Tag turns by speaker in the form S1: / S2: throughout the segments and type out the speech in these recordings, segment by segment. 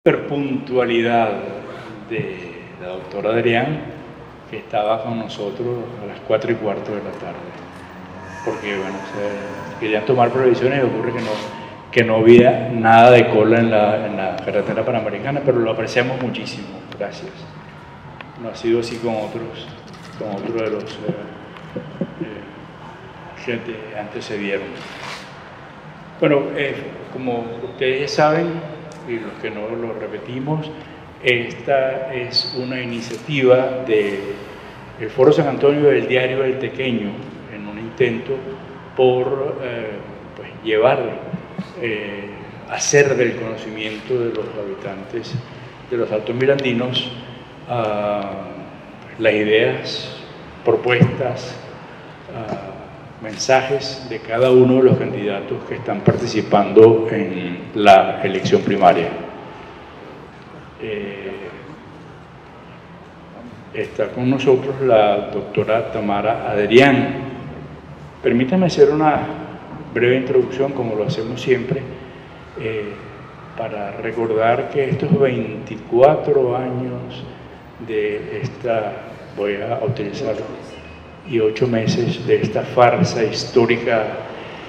S1: Puntualidad de la doctora Adrián, que estaba con nosotros a las 4:15 de la tarde, porque bueno, querían tomar previsiones y ocurre que no había nada de cola en la carretera panamericana, pero lo apreciamos muchísimo, gracias. No ha sido así con otros de los que antecedieron. Bueno, como ustedes ya saben, y los que no lo repetimos, esta es una iniciativa del Foro San Antonio del Diario del Tequeño, en un intento por hacer del conocimiento de los habitantes de los Altos Mirandinos las ideas, propuestas, mensajes de cada uno de los candidatos que están participando en la elección primaria. Está con nosotros la doctora Tamara Adrián. Permítanme hacer una breve introducción, como lo hacemos siempre, para recordar que estos 24 años de esta, voy a utilizarlo, y 8 meses de esta farsa histórica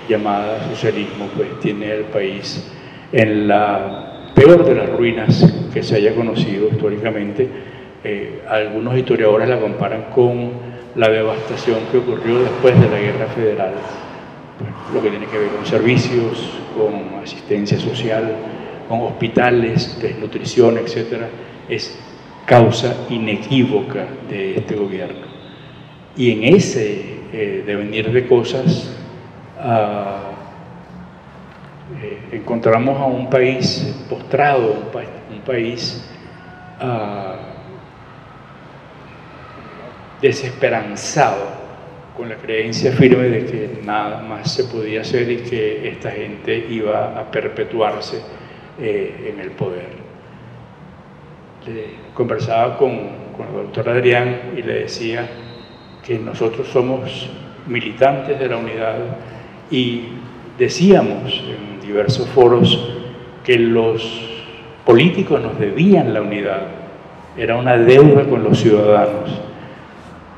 S1: llamada socialismo, pues tiene el país en la peor de las ruinas que se haya conocido históricamente. Algunos historiadores la comparan con la devastación que ocurrió después de la Guerra Federal, pues, lo que tiene que ver con servicios, con asistencia social, con hospitales, desnutrición, etc., es causa inequívoca de este gobierno. Y en ese devenir de cosas encontramos a un país postrado, un país desesperanzado, con la creencia firme de que nada más se podía hacer y que esta gente iba a perpetuarse en el poder. Conversaba con la doctora Adrián y le decía que nosotros somos militantes de la unidad y decíamos en diversos foros que los políticos nos debían la unidad, era una deuda con los ciudadanos.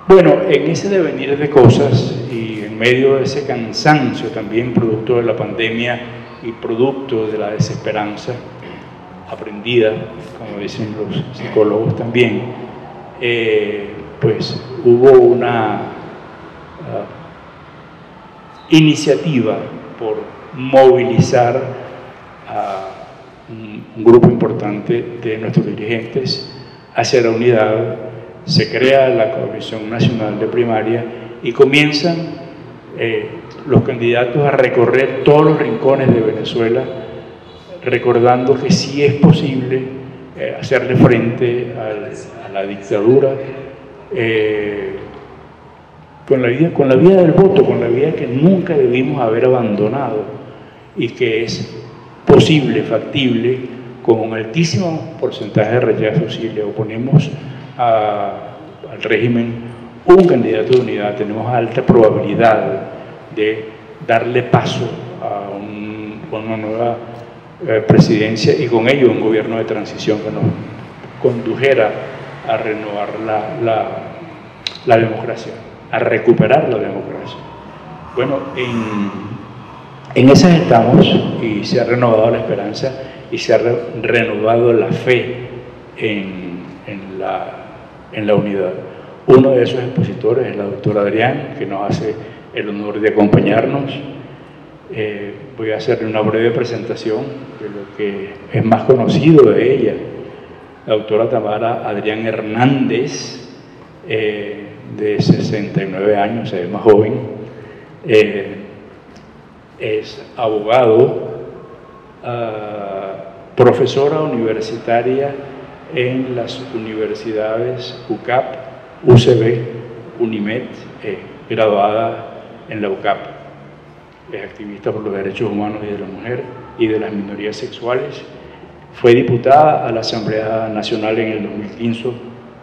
S1: Bueno, en ese devenir de cosas y en medio de ese cansancio también producto de la pandemia y producto de la desesperanza aprendida, como dicen los psicólogos también, pues hubo una iniciativa por movilizar a un grupo importante de nuestros dirigentes hacia la unidad. Se crea la Coalición Nacional de Primaria y comienzan los candidatos a recorrer todos los rincones de Venezuela, recordando que sí es posible hacerle frente a la dictadura con la vía del voto, con la vía que nunca debimos haber abandonado y que es posible, factible, con un altísimo porcentaje de rechazo. Si le oponemos al régimen un candidato de unidad, tenemos alta probabilidad de darle paso a una nueva presidencia y con ello un gobierno de transición que nos condujera a renovar la democracia, a recuperar la democracia. Bueno, en esas estamos y se ha renovado la esperanza y se ha renovado la fe en la unidad. Uno de esos expositores es la doctora Adrián, que nos hace el honor de acompañarnos. Voy a hacerle una breve presentación de lo que es más conocido de ella. La doctora Tamara Adrián Hernández, de 69 años, se ve más joven, es abogado, profesora universitaria en las universidades UCAP, UCB, UNIMED, graduada en la UCAP. Es activista por los derechos humanos y de la mujer y de las minorías sexuales. Fue diputada a la Asamblea Nacional en el 2015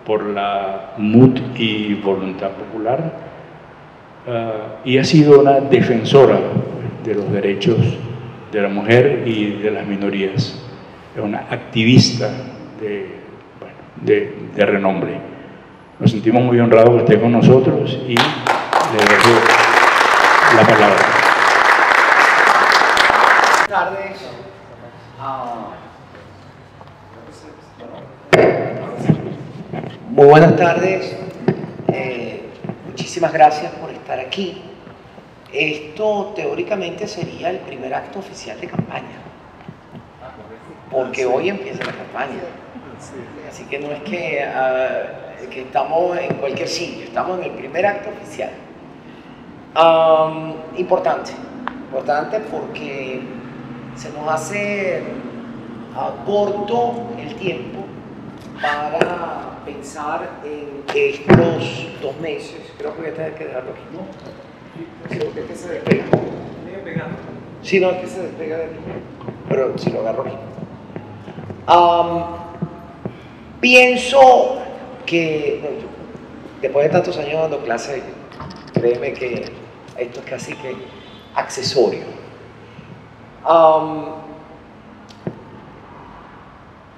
S1: por la MUT y Voluntad Popular, y ha sido una defensora de los derechos de la mujer y de las minorías. una activista de renombre. Nos sentimos muy honrados que esté con nosotros y le dejo la palabra.
S2: Buenas tardes. Muy buenas tardes. Muchísimas gracias por estar aquí. Esto teóricamente sería el primer acto oficial de campaña, porque hoy empieza la campaña. Así que no es que estamos en cualquier sitio, estamos en el primer acto oficial. Importante porque se nos hace corto el tiempo para pensar en estos 2 meses. Creo que voy a tener que dejarlo aquí, ¿no? Creo que se despega. Sí, no, es que se despega de aquí, pero si lo agarro aquí. Pienso que después de tantos años dando clases, créeme que esto es casi que accesorio.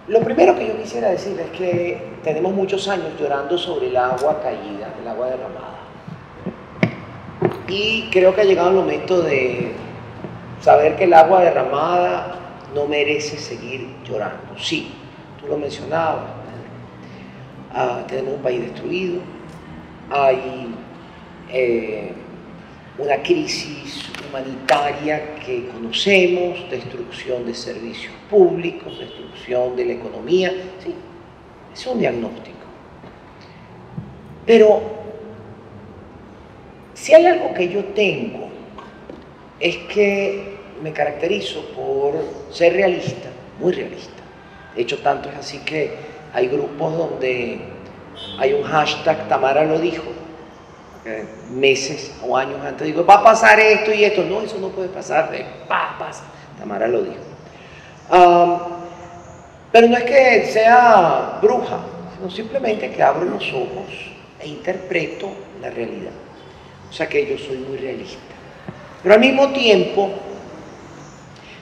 S2: Lo primero que yo quisiera decir es que tenemos muchos años llorando sobre el agua caída, el agua derramada. Y creo que ha llegado el momento de saber que el agua derramada no merece seguir llorando. Sí, tú lo mencionabas, tenemos un país destruido, hay una crisis humanitaria que conocemos, destrucción de servicios públicos, destrucción de la economía. Sí, es un diagnóstico. Pero si hay algo que yo tengo, es que me caracterizo por ser realista, muy realista. De hecho, tanto es así que hay grupos donde hay un hashtag Tamara lo dijo. Meses o años antes digo, va a pasar esto y esto. No, eso no puede pasar. Pasa. Tamara lo dijo. Pero no es que sea bruja, sino simplemente que abro los ojos e interpreto la realidad. O sea que yo soy muy realista. Pero al mismo tiempo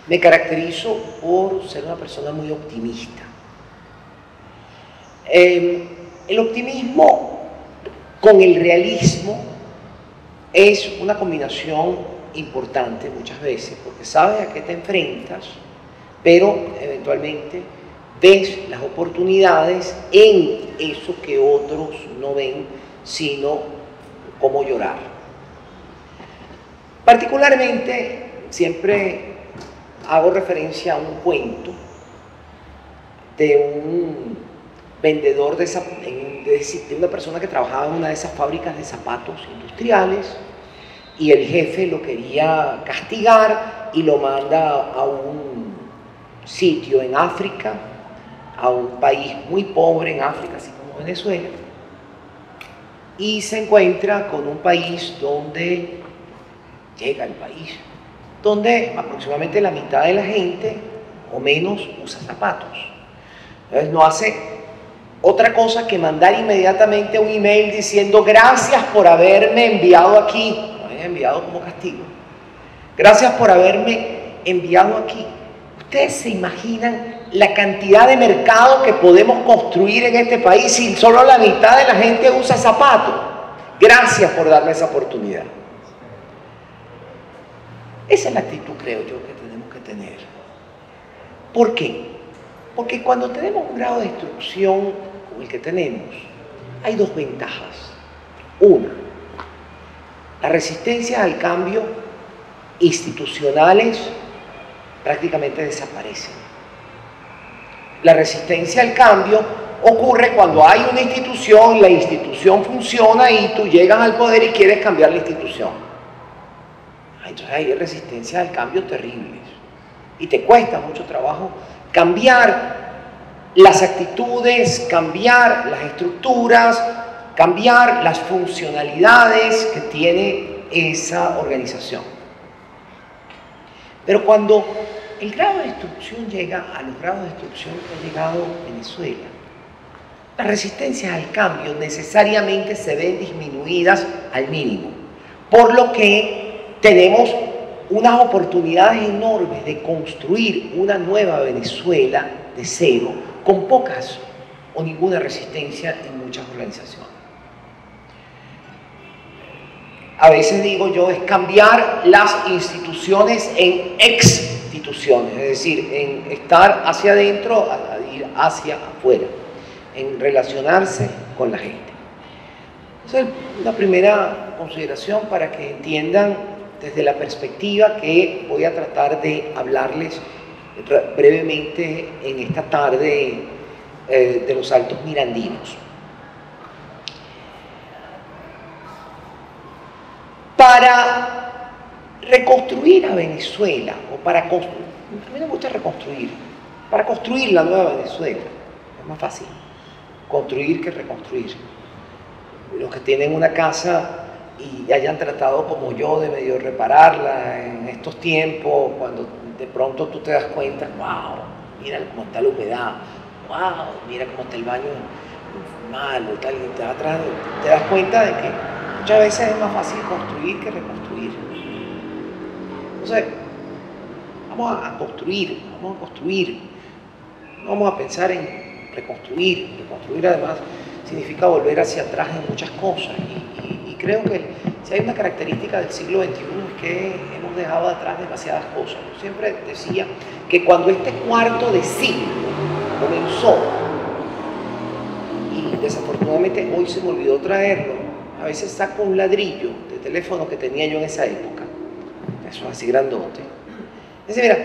S2: me caracterizo por ser una persona muy optimista. El optimismo con el realismo es una combinación importante muchas veces, porque sabes a qué te enfrentas, pero eventualmente ves las oportunidades en eso que otros no ven, sino cómo llorar. Particularmente, siempre hago referencia a un cuento de un vendedor de una persona que trabajaba en una de esas fábricas de zapatos industriales, y el jefe lo quería castigar y lo manda a un sitio en África, a un país muy pobre en África, así como Venezuela, y se encuentra con un país donde llega al país, donde aproximadamente la mitad de la gente o menos usa zapatos. Entonces no hace otra cosa que mandar inmediatamente un email diciendo gracias por haberme enviado aquí, no me hayan enviado como castigo, gracias por haberme enviado aquí. ¿Ustedes se imaginan la cantidad de mercado que podemos construir en este país si solo la mitad de la gente usa zapatos? Gracias por darme esa oportunidad. Esa es la actitud, creo yo, que tenemos que tener. ¿Por qué? Porque cuando tenemos un grado de destrucción como el que tenemos, hay 2 ventajas. Una, la resistencia al cambio institucionales prácticamente desaparecen. La resistencia al cambio ocurre cuando hay una institución, la institución funciona y tú llegas al poder y quieres cambiar la institución. Entonces hay resistencia al cambio terribles y te cuesta mucho trabajo cambiar las actitudes, cambiar las estructuras, cambiar las funcionalidades que tiene esa organización. Pero cuando el grado de destrucción llega a los grados de destrucción que ha llegado Venezuela, las resistencias al cambio necesariamente se ven disminuidas al mínimo, por lo que tenemos unas oportunidades enormes de construir una nueva Venezuela de cero, con pocas o ninguna resistencia en muchas organizaciones. A veces digo yo, es cambiar las instituciones en instituciones, es decir, en estar hacia adentro a ir hacia afuera, en relacionarse con la gente. Esa es la primera consideración para que entiendan desde la perspectiva que voy a tratar de hablarles brevemente en esta tarde de los Altos Mirandinos. Para reconstruir a Venezuela, o a mí no me gusta reconstruir, para construir la nueva Venezuela, es más fácil construir que reconstruir. Los que tienen una casa y hayan tratado como yo de medio repararla en estos tiempos, cuando de pronto tú te das cuenta, wow, mira cómo está la humedad, wow, mira cómo está el baño malo, tal, y te das cuenta de que muchas veces es más fácil construir que reconstruir. Entonces, vamos a construir, no vamos a pensar en reconstruir. Reconstruir además significa volver hacia atrás en muchas cosas y creo que si hay una característica del siglo XXI es que hemos dejado atrás demasiadas cosas. Yo siempre decía que cuando este cuarto de siglo comenzó, y desafortunadamente hoy se me olvidó traerlo, a veces saco un ladrillo de teléfono que tenía yo en esa época, eso así grandote. Dice, mira,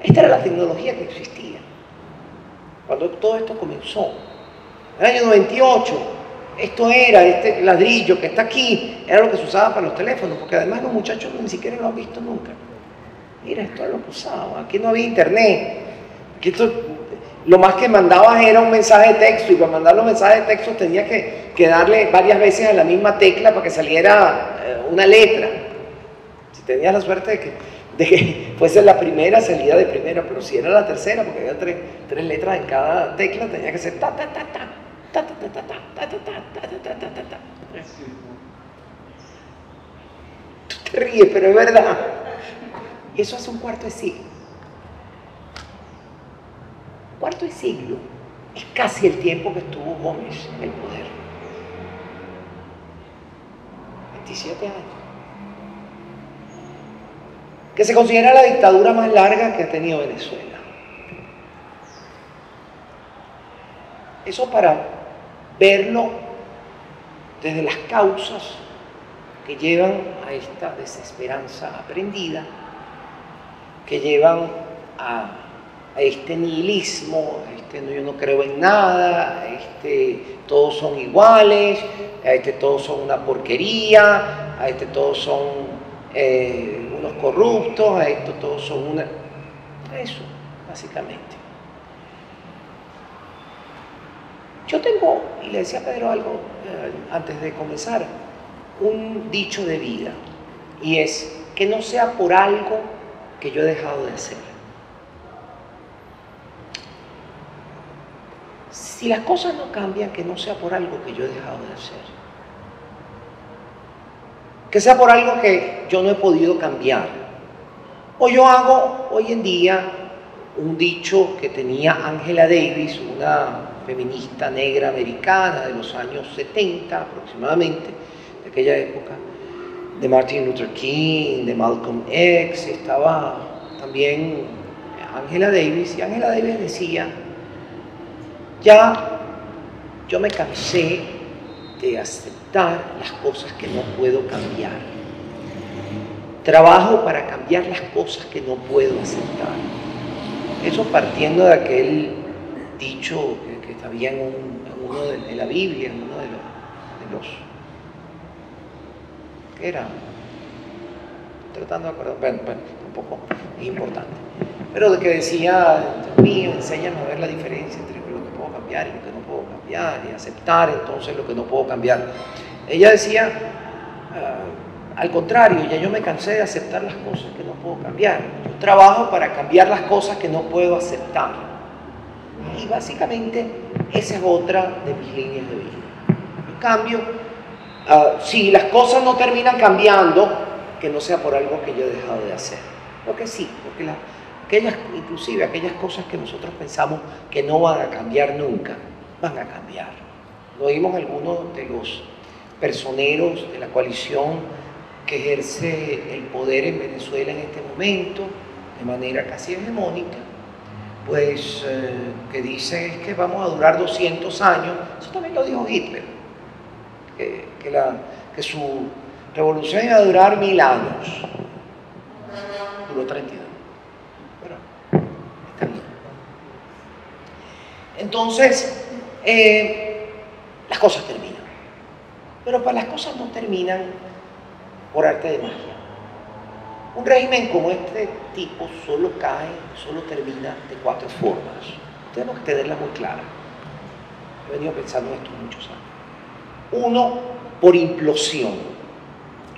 S2: esta era la tecnología que existía cuando todo esto comenzó. En el año 98, esto era, este ladrillo que está aquí, era lo que se usaba para los teléfonos, porque además los muchachos ni siquiera lo han visto nunca. Mira, esto es lo que usaban, aquí no había internet, aquí lo más que mandabas era un mensaje de texto, y para mandar los mensajes de texto tenías que darle varias veces a la misma tecla para que saliera una letra. Si tenías la suerte de que fuese la primera, salía de primera, pero si era la tercera, porque había tres letras en cada tecla, tenía que ser ta ta ta ta. Tú te ríes, pero es verdad. Y eso hace un cuarto de siglo. Un cuarto de siglo es casi el tiempo que estuvo Gómez en el poder. 27 años. Que se considera la dictadura más larga que ha tenido Venezuela. Eso para verlo desde las causas que llevan a esta desesperanza aprendida, que llevan a este nihilismo, a este yo no creo en nada, a este todos son iguales, a este todos son una porquería, a este todos son unos corruptos, a esto todos son una... Eso, básicamente. Yo tengo, y le decía a Pedro algo antes de comenzar, un dicho de vida, y es que no sea por algo que yo he dejado de hacer. Si las cosas no cambian, que no sea por algo que yo he dejado de hacer. Que sea por algo que yo no he podido cambiar. O yo hago hoy en día un dicho que tenía Angela Davis, una feminista negra americana de los años 70 aproximadamente, de aquella época, de Martin Luther King, de Malcolm X, estaba también Angela Davis, y Angela Davis decía, ya yo me cansé de aceptar las cosas que no puedo cambiar. Trabajo para cambiar las cosas que no puedo aceptar. Eso partiendo de aquel dicho que había en la Biblia, en uno de los ¿qué era? Tratando de acordar, bueno, tampoco es importante, pero de que decía, Dios mío, enséñame a ver la diferencia entre lo que puedo cambiar y lo que no puedo cambiar, y aceptar entonces lo que no puedo cambiar. Ella decía, al contrario, ya yo me cansé de aceptar las cosas que no puedo cambiar. Yo trabajo para cambiar las cosas que no puedo aceptar. Y básicamente esa es otra de mis líneas de vida. En cambio, si las cosas no terminan cambiando, que no sea por algo que yo he dejado de hacer. Porque sí, porque inclusive aquellas cosas que nosotros pensamos que no van a cambiar nunca, van a cambiar. Lo vimos algunos de los personeros de la coalición que ejerce el poder en Venezuela en este momento, de manera casi hegemónica, pues que dice es que vamos a durar 200 años. Eso también lo dijo Hitler, que su revolución iba a durar 1000 años. Duró 32. Pero está bien. Entonces, las cosas terminan. Pero para las cosas no terminan por arte de magia. Un régimen como este tipo solo termina de 4 formas. Tenemos que tenerlas muy claras. He venido pensando en esto muchos años. 1, por implosión,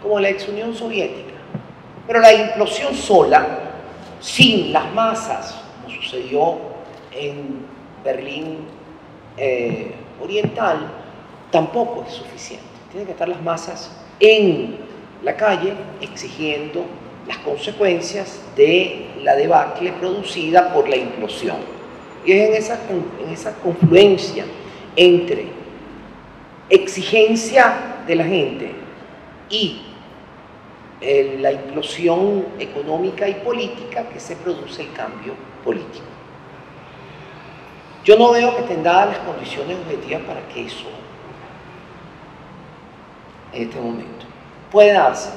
S2: como la ex Unión Soviética. Pero la implosión sola, sin las masas, como sucedió en Berlín Oriental, tampoco es suficiente. Tienen que estar las masas en la calle exigiendo las consecuencias de la debacle producida por la implosión. Y es en esa confluencia entre exigencia de la gente y la implosión económica y política que se produce el cambio político. Yo no veo que estén dadas las condiciones objetivas para que eso en este momento puede darse,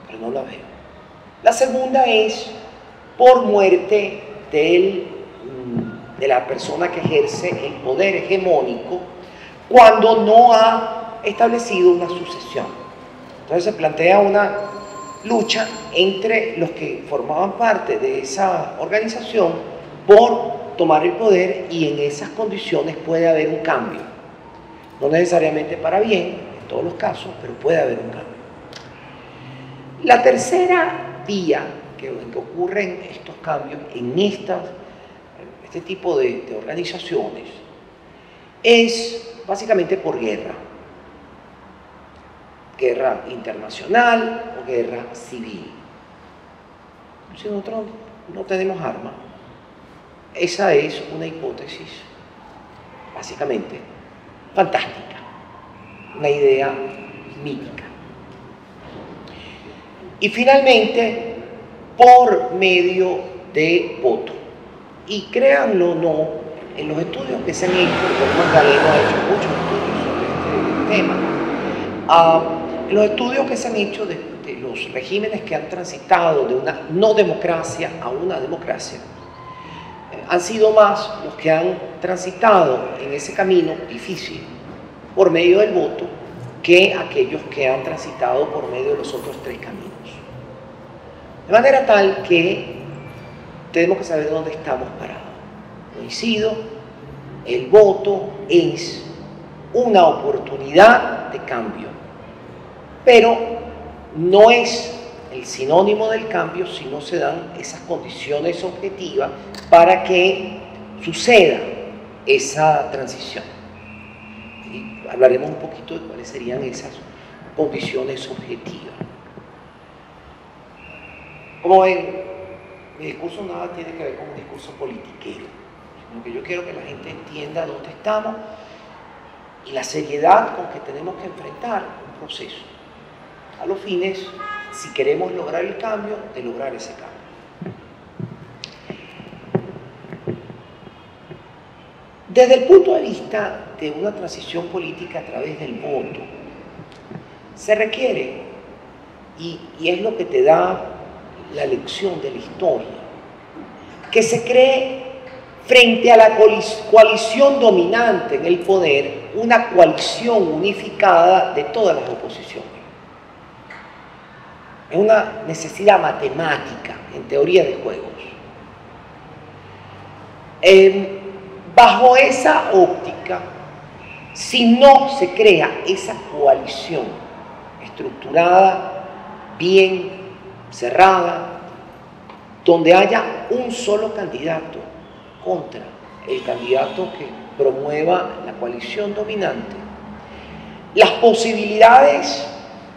S2: pero no la veo. La segunda es por muerte de la persona que ejerce el poder hegemónico cuando no ha establecido una sucesión. Entonces se plantea una lucha entre los que formaban parte de esa organización por tomar el poder, y en esas condiciones puede haber un cambio. No necesariamente para bien, en todos los casos, pero puede haber un cambio. La tercera vía que ocurren estos cambios en este tipo de organizaciones es básicamente por guerra. Guerra internacional o guerra civil. Si nosotros no tenemos armas, esa es una hipótesis básicamente fantástica, una idea mítica. Y finalmente, por medio de voto. Y créanlo o no, en los estudios que se han hecho, el doctor Galeno ha hecho muchos estudios sobre este tema, en los estudios que se han hecho de los regímenes que han transitado de una no democracia a una democracia, han sido más los que han transitado en ese camino difícil por medio del voto que aquellos que han transitado por medio de los otros 3 caminos. De manera tal que tenemos que saber dónde estamos parados. Coincido, el voto es una oportunidad de cambio, pero no es el sinónimo del cambio si no se dan esas condiciones objetivas para que suceda esa transición. Y hablaremos un poquito de cuáles serían esas condiciones objetivas. Como ven, mi discurso nada tiene que ver con un discurso politiquero, sino que yo quiero que la gente entienda dónde estamos y la seriedad con que tenemos que enfrentar un proceso, a los fines, si queremos lograr el cambio, de lograr ese cambio. Desde el punto de vista de una transición política a través del voto, se requiere, y es lo que te da la lección de la historia, que se cree frente a la coalición dominante en el poder, una coalición unificada de todas las oposiciones. Es una necesidad matemática en teoría de juegos. Bajo esa óptica, si no se crea esa coalición estructurada, bien cerrada, donde haya un solo candidato contra el candidato que promueva la coalición dominante, las posibilidades,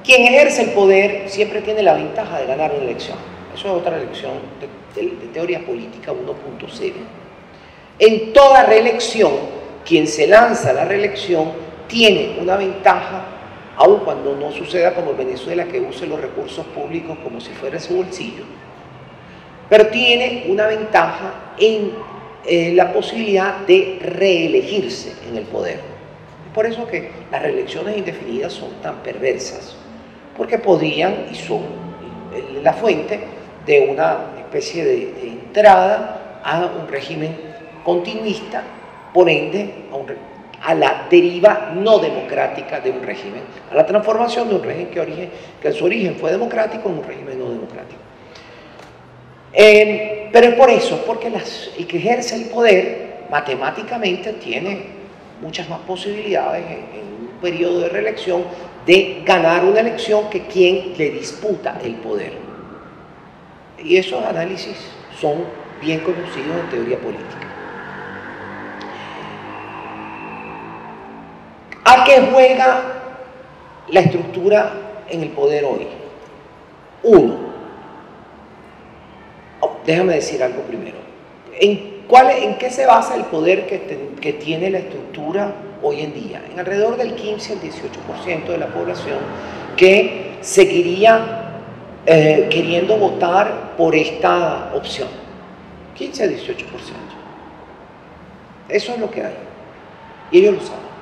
S2: quien ejerce el poder siempre tiene la ventaja de ganar una elección. Eso es otra lección de teoría política 1.0. En toda reelección, quien se lanza a la reelección tiene una ventaja, aun cuando no suceda como en Venezuela, que use los recursos públicos como si fuera su bolsillo, pero tiene una ventaja en la posibilidad de reelegirse en el poder. Es por eso que las reelecciones indefinidas son tan perversas, porque podrían y son la fuente de una especie de entrada a un régimen continuista, por ende a la deriva no democrática de un régimen, a la transformación de un régimen que en su origen fue democrático en un régimen no democrático. Pero es por eso, porque el que ejerce el poder matemáticamente tiene muchas más posibilidades en un periodo de reelección de ganar una elección que quien le disputa el poder. Y esos análisis son bien conocidos en teoría política. ¿A qué juega la estructura en el poder hoy? Uno, déjame decir algo primero. ¿En qué se basa el poder que tiene la estructura hoy en día? En alrededor del 15 al 18% de la población que seguiría queriendo votar por esta opción. 15 al 18%. Eso es lo que hay. Y ellos lo saben.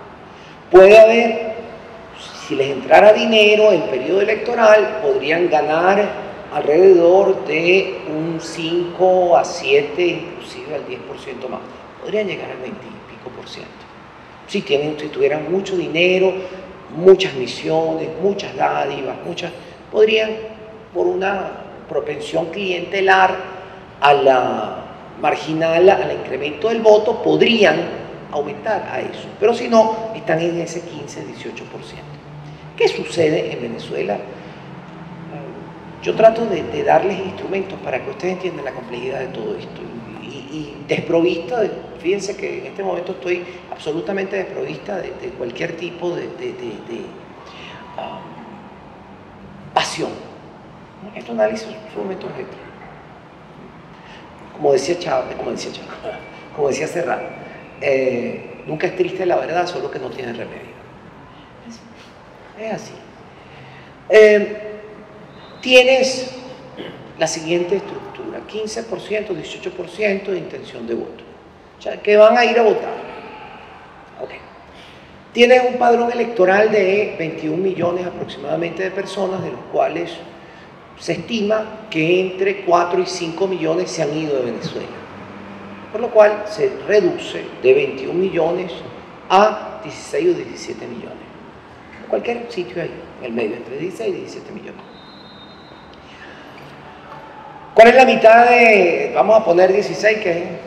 S2: Puede haber, si les entrara dinero en periodo electoral, podrían ganar alrededor de un 5 a 7, inclusive al 10% más. Podrían llegar al 20 y pico por ciento. Si tuvieran mucho dinero, muchas misiones, muchas dádivas, podrían, por una propensión clientelar a la marginal, al incremento del voto, podrían aumentar a eso. Pero si no, están en ese 15-18%. ¿Qué sucede en Venezuela? Yo trato de darles instrumentos para que ustedes entiendan la complejidad de todo esto. Y desprovista, fíjense que en este momento estoy absolutamente desprovista de cualquier tipo de pasión. Este análisis es sumamente objetivo. Como decía Serrat, nunca es triste la verdad, solo que no tiene remedio. Es así. Tienes la siguiente estructura: 15%, 18% de intención de voto, o sea, que van a ir a votar. Okay. Tienes un padrón electoral de 21 millones aproximadamente de personas, de los cuales se estima que entre 4 y 5 millones se han ido de Venezuela, por lo cual se reduce de 21 millones a 16 o 17 millones. En cualquier sitio ahí, en el medio, entre 16 y 17 millones. ¿Cuál es la mitad de, vamos a poner 16, que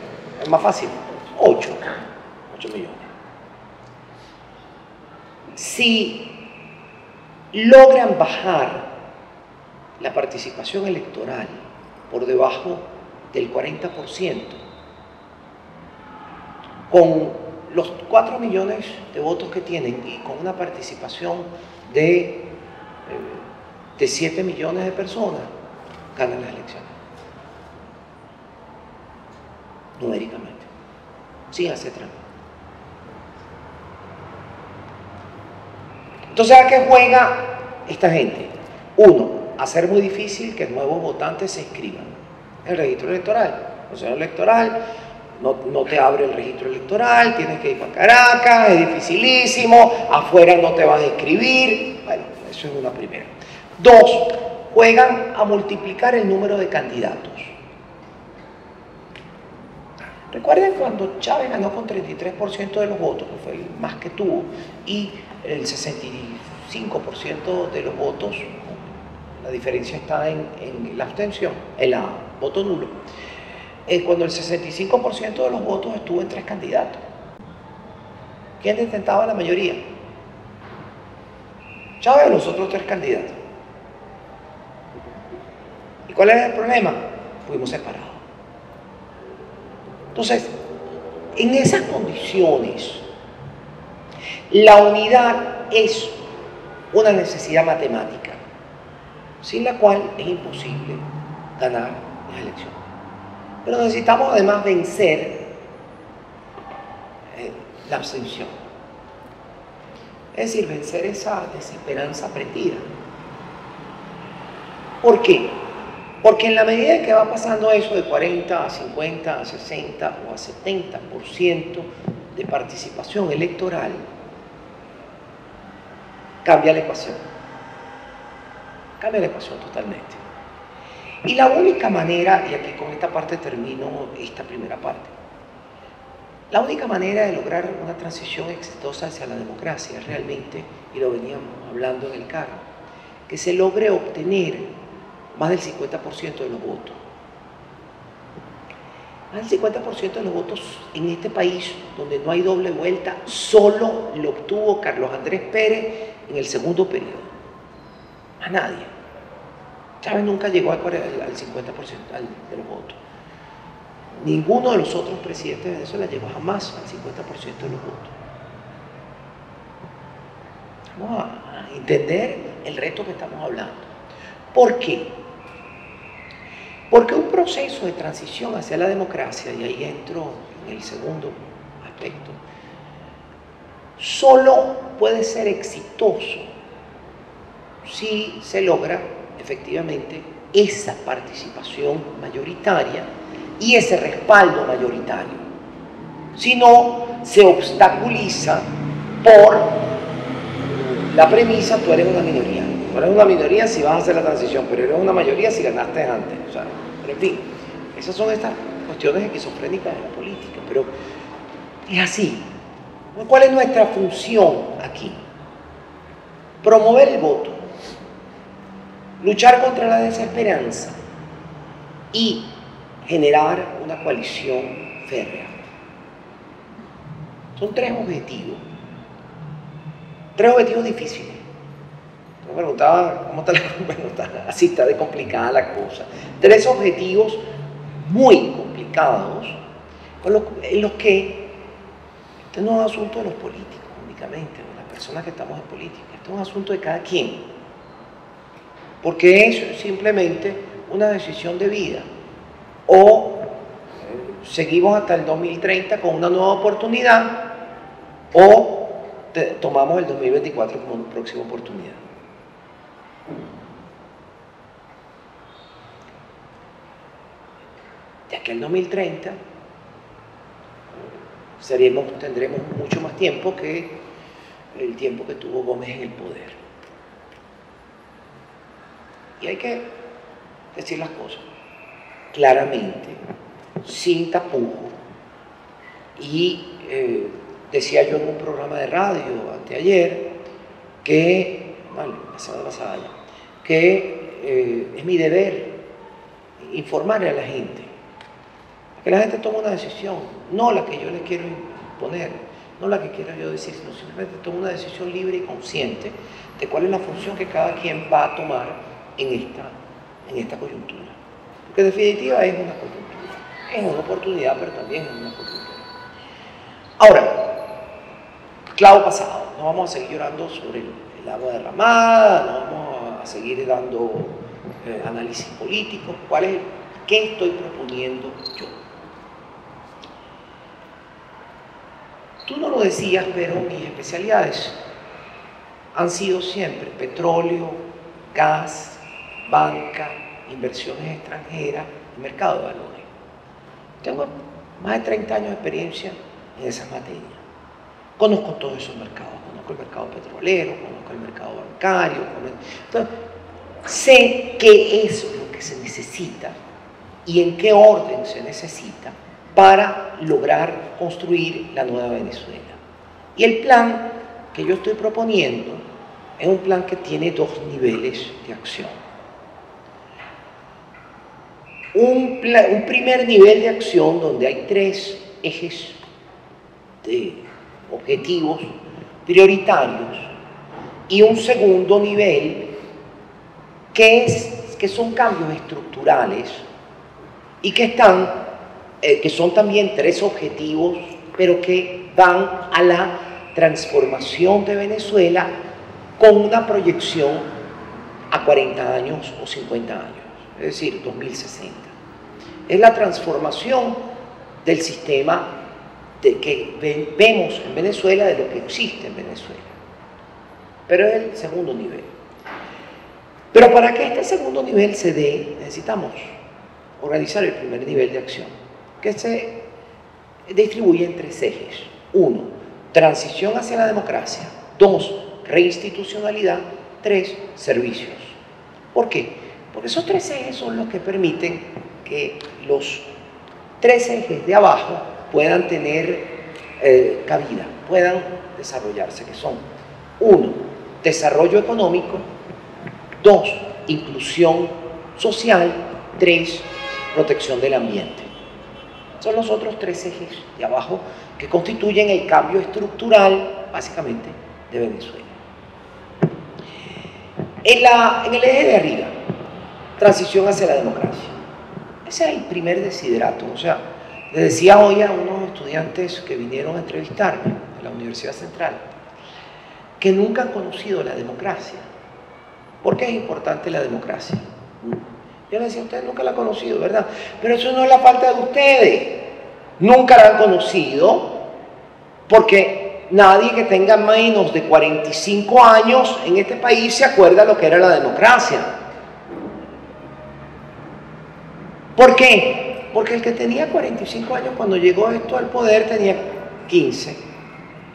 S2: es más fácil? 8 millones. Si logran bajar la participación electoral por debajo del 40%, con los 4 millones de votos que tienen y con una participación de 7 millones de personas, ganan las elecciones. Numéricamente, sin hacer trampa. Entonces, ¿a qué juega esta gente? Uno, hacer muy difícil que nuevos votantes se inscriban en el registro electoral. O sea, el electoral no te abre el registro electoral, tienes que ir para Caracas, es dificilísimo, afuera no te vas a inscribir. Bueno, eso es una primera. Dos, juegan a multiplicar el número de candidatos. Recuerden cuando Chávez ganó con 33% de los votos, que fue el más que tuvo, y el 65% de los votos, la diferencia está en la abstención, en el voto nulo, cuando el 65% de los votos estuvo en 3 candidatos. ¿Quién detentaba la mayoría? Chávez o los otros 3 candidatos. ¿Y cuál era el problema? Fuimos separados. Entonces, en esas condiciones, la unidad es una necesidad matemática, sin la cual es imposible ganar las elecciones. Pero necesitamos además vencer la abstención. Es decir, vencer esa desesperanza pretida. ¿Por qué? Porque en la medida que va pasando eso de 40 a 50, a 60 o a 70% de participación electoral, cambia la ecuación. Cambia la ecuación totalmente. Y la única manera, y aquí con esta parte termino esta primera parte, la única manera de lograr una transición exitosa hacia la democracia realmente, y lo veníamos hablando en el carro, que se logre obtener más del 50% de los votos. Más del 50% de los votos en este país, donde no hay doble vuelta, solo lo obtuvo Carlos Andrés Pérez en el segundo periodo. A nadie. Chávez nunca llegó al 50% de los votos. Ninguno de los otros presidentes de Venezuela llegó jamás al 50% de los votos. Vamos a entender el reto que estamos hablando. ¿Por qué? Porque un proceso de transición hacia la democracia, y ahí entro en el segundo aspecto, solo puede ser exitoso si se logra efectivamente esa participación mayoritaria y ese respaldo mayoritario. Si no, se obstaculiza por la premisa: tú eres una minoría. Tú eres una minoría si vas a hacer la transición, pero eres una mayoría si ganaste antes. O sea, pero en fin, esas son estas cuestiones esquizofrénicas de la política, pero es así. ¿Cuál es nuestra función aquí? Promover el voto, luchar contra la desesperanza y generar una coalición férrea. Son tres objetivos difíciles. Me preguntaba cómo está así está de complicada la cosa. Tres objetivos muy complicados en los que este no es un asunto de los políticos únicamente, de las personas que estamos en política. Este es un asunto de cada quien, porque es simplemente una decisión de vida. O seguimos hasta el 2030 con una nueva oportunidad, o tomamos el 2024 como una próxima oportunidad. De aquí al 2030 tendremos mucho más tiempo que el tiempo que tuvo Gómez en el poder. Y hay que decir las cosas claramente, sin tapujos. Y decía yo en un programa de radio anteayer que, la semana pasada ya, que es mi deber informarle a la gente, que la gente tome una decisión, no la que yo les quiero imponer, no la que quiero yo decir, sino simplemente tome una decisión libre y consciente de cuál es la función que cada quien va a tomar en esta coyuntura. Porque en definitiva es una coyuntura, es una oportunidad, pero también es una coyuntura. Ahora, clavo pasado, no vamos a seguir llorando sobre el agua derramada, no vamos a seguir dando análisis políticos. ¿Qué estoy proponiendo yo? Tú no lo decías, pero mis especialidades han sido siempre petróleo, gas, banca, inversiones extranjeras y mercado de valores. Tengo más de 30 años de experiencia en esas materias. Conozco todos esos mercados, conozco el mercado petrolero, conozco el mercado bancario, entonces, sé qué es lo que se necesita y en qué orden se necesita para lograr construir la nueva Venezuela. Y el plan que yo estoy proponiendo es un plan que tiene dos niveles de acción. Un primer nivel de acción donde hay tres ejes de objetivos prioritarios y un segundo nivel que son cambios estructurales y que son también tres objetivos, pero que van a la transformación de Venezuela con una proyección a 40 años o 50 años, es decir, 2060. es la transformación del sistema que vemos en Venezuela, de lo que existe en Venezuela. Pero es el segundo nivel. Pero para que este segundo nivel se dé, necesitamos organizar el primer nivel de acción, que se distribuye en 3 ejes. 1, transición hacia la democracia. 2, reinstitucionalidad. 3, servicios. ¿Por qué? Porque esos 3 ejes son los que permiten que los 3 ejes de abajo puedan tener cabida, puedan desarrollarse, que son 1, desarrollo económico. 2, inclusión social. 3, protección del ambiente. Son los otros 3 ejes de abajo que constituyen el cambio estructural, básicamente, de Venezuela. En el eje de arriba, transición hacia la democracia. Ese es el primer desiderato. O sea, les decía hoy a unos estudiantes que vinieron a entrevistarme en la Universidad Central que nunca han conocido la democracia. ¿Por qué es importante la democracia? Yo les decía, ustedes nunca la han conocido, ¿verdad? Pero eso no es la falta de ustedes. Nunca la han conocido porque nadie que tenga menos de 45 años en este país se acuerda lo que era la democracia. ¿Por qué? Porque el que tenía 45 años cuando llegó esto al poder tenía 15.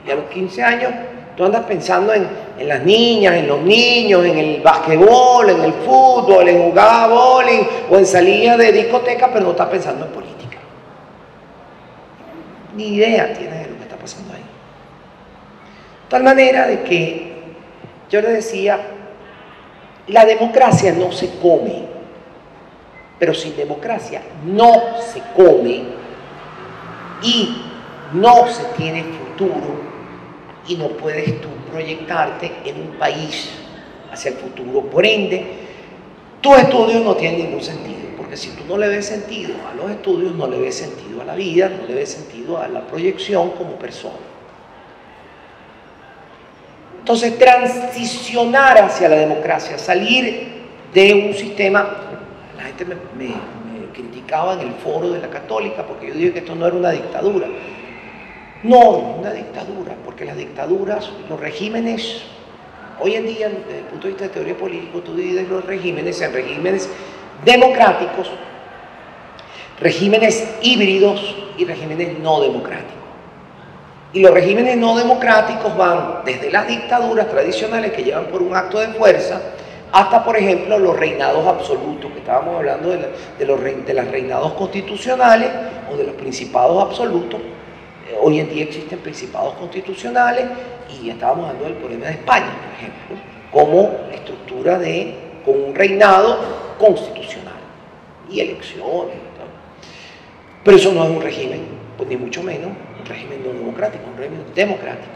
S2: Y a los 15 años tú andas pensando en las niñas, en los niños, en el basquetbol, en el fútbol, en jugar bowling o en salir de discoteca, pero no estás pensando en política. Ni idea tienes de lo que está pasando ahí. De tal manera de que yo le decía, la democracia no se come, pero sin democracia no se come y no se tiene futuro. Y no puedes tú proyectarte en un país hacia el futuro. Por ende, tus estudios no tienen ningún sentido, porque si tú no le ves sentido a los estudios, no le ves sentido a la vida, no le ves sentido a la proyección como persona. Entonces, transicionar hacia la democracia, salir de un sistema. La gente me criticaba en el foro de la Católica porque yo dije que esto no era una dictadura. No, una dictadura, porque las dictaduras, los regímenes, hoy en día, desde el punto de vista de teoría política, tú divides los regímenes en regímenes democráticos, regímenes híbridos y regímenes no democráticos. Y los regímenes no democráticos van desde las dictaduras tradicionales que llevan por un acto de fuerza hasta, por ejemplo, los reinados absolutos, que estábamos hablando de los reinados constitucionales o de los principados absolutos. Hoy en día existen principados constitucionales y estábamos hablando del problema de España, por ejemplo, como estructura con un reinado constitucional y elecciones. Pero eso no es un régimen, pues ni mucho menos un régimen no democrático, un régimen democrático,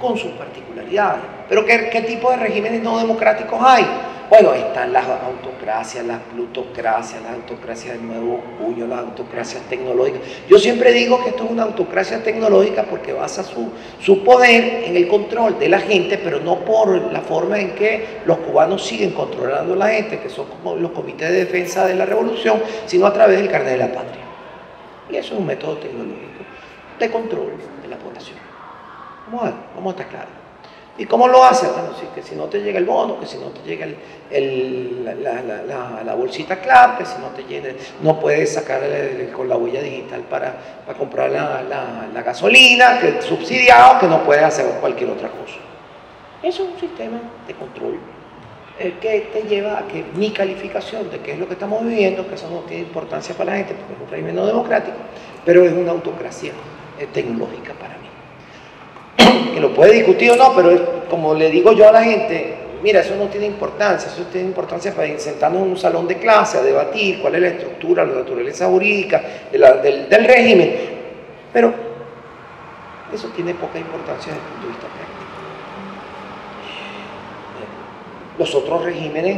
S2: con sus particularidades. Pero ¿qué tipo de regímenes no democráticos hay? Bueno, están las autocracias, las plutocracias, las autocracias del nuevo cuño, las autocracias tecnológicas. Yo siempre digo que esto es una autocracia tecnológica porque basa su poder en el control de la gente, pero no por la forma en que los cubanos siguen controlando a la gente, que son como los comités de defensa de la revolución, sino a través del carnet de la patria. Y eso es un método tecnológico de control de la población. Vamos a estar claros. ¿Y cómo lo hace? Bueno, que si no te llega el bono, que si no te llega la bolsita CLAP, que si no te llena, no puedes sacar con la huella digital para comprar la gasolina, que es subsidiado, que no puedes hacer cualquier otra cosa. Eso es un sistema de control que te lleva a que mi calificación de qué es lo que estamos viviendo, que eso no tiene importancia para la gente, porque es un régimen no democrático, pero es una autocracia tecnológica para mí. Que lo puede discutir o no, pero es, como le digo yo a la gente, mira, eso no tiene importancia, eso tiene importancia para sentarnos en un salón de clase a debatir cuál es la estructura, la naturaleza jurídica del régimen, pero eso tiene poca importancia desde el punto de vista práctico. Los otros regímenes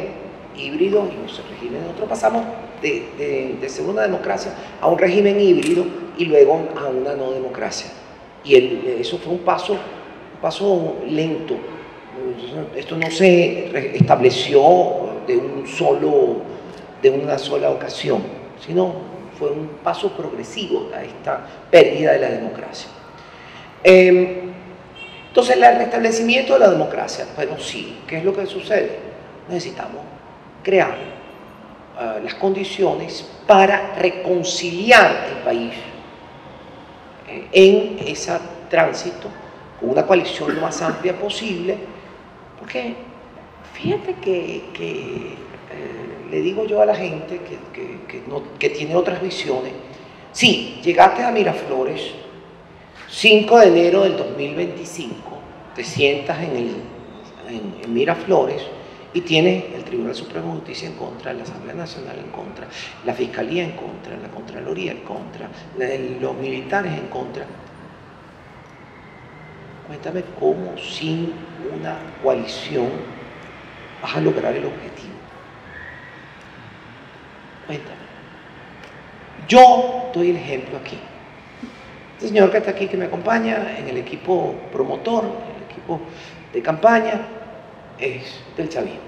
S2: híbridos y los regímenes, nosotros pasamos de ser una democracia a un régimen híbrido y luego a una no democracia. Y eso fue un paso lento. Esto no se estableció de una sola ocasión, sino fue un paso progresivo a esta pérdida de la democracia. Entonces, el restablecimiento de la democracia, bueno, sí, ¿qué es lo que sucede? Necesitamos crear las condiciones para reconciliar el país en ese tránsito con una coalición lo más amplia posible, porque fíjate que le digo yo a la gente que tiene otras visiones, sí, llegaste a Miraflores, 5 de enero del 2025, te sientas en Miraflores y tienes el Tribunal Supremo de Justicia en contra, la Asamblea Nacional en contra, la Fiscalía en contra, la Contraloría en contra, los militares en contra. Cuéntame cómo sin una coalición vas a lograr el objetivo. Cuéntame. Yo doy el ejemplo aquí. Este señor que está aquí, que me acompaña en el equipo promotor, en el equipo de campaña, es del chavismo.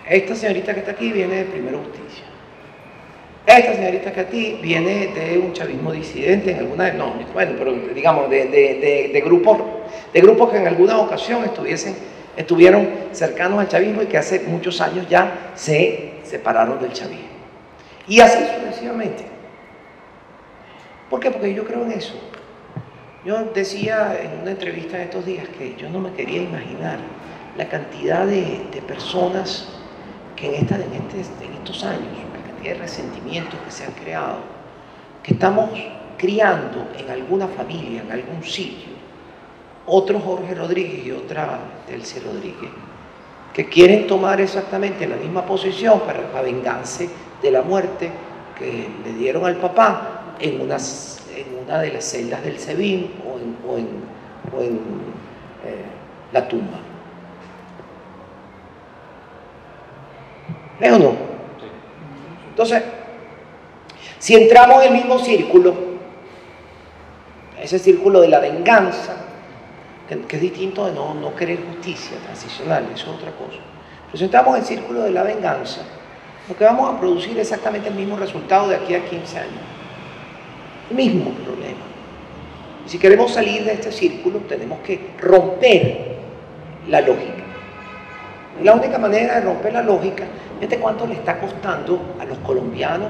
S2: Esta señorita que está aquí viene de Primero Justicia. Esta señorita que aquí viene de un chavismo disidente en alguna de, no, bueno, pero digamos de grupos que en alguna ocasión estuvieron cercanos al chavismo y que hace muchos años ya se separaron del chavismo. Y así sucesivamente. ¿Por qué? Porque yo creo en eso. Yo decía en una entrevista en estos días que yo no me quería imaginar la cantidad de personas que en estos años, la cantidad de resentimientos que se han creado, que estamos criando en alguna familia, en algún sitio, otro Jorge Rodríguez y otra Delcy Rodríguez, que quieren tomar exactamente la misma posición para vengarse de la muerte que le dieron al papá en una de las celdas del SEBIN o en la tumba. ¿Es o no? Entonces, si entramos en el mismo círculo, ese círculo de la venganza, que es distinto de no querer justicia transicional, eso es otra cosa. Pero si entramos en el círculo de la venganza, lo que vamos a producir es exactamente el mismo resultado de aquí a 15 años. El mismo problema. Y si queremos salir de este círculo, tenemos que romper la lógica. Y la única manera de romper la lógica, fíjate cuánto le está costando a los colombianos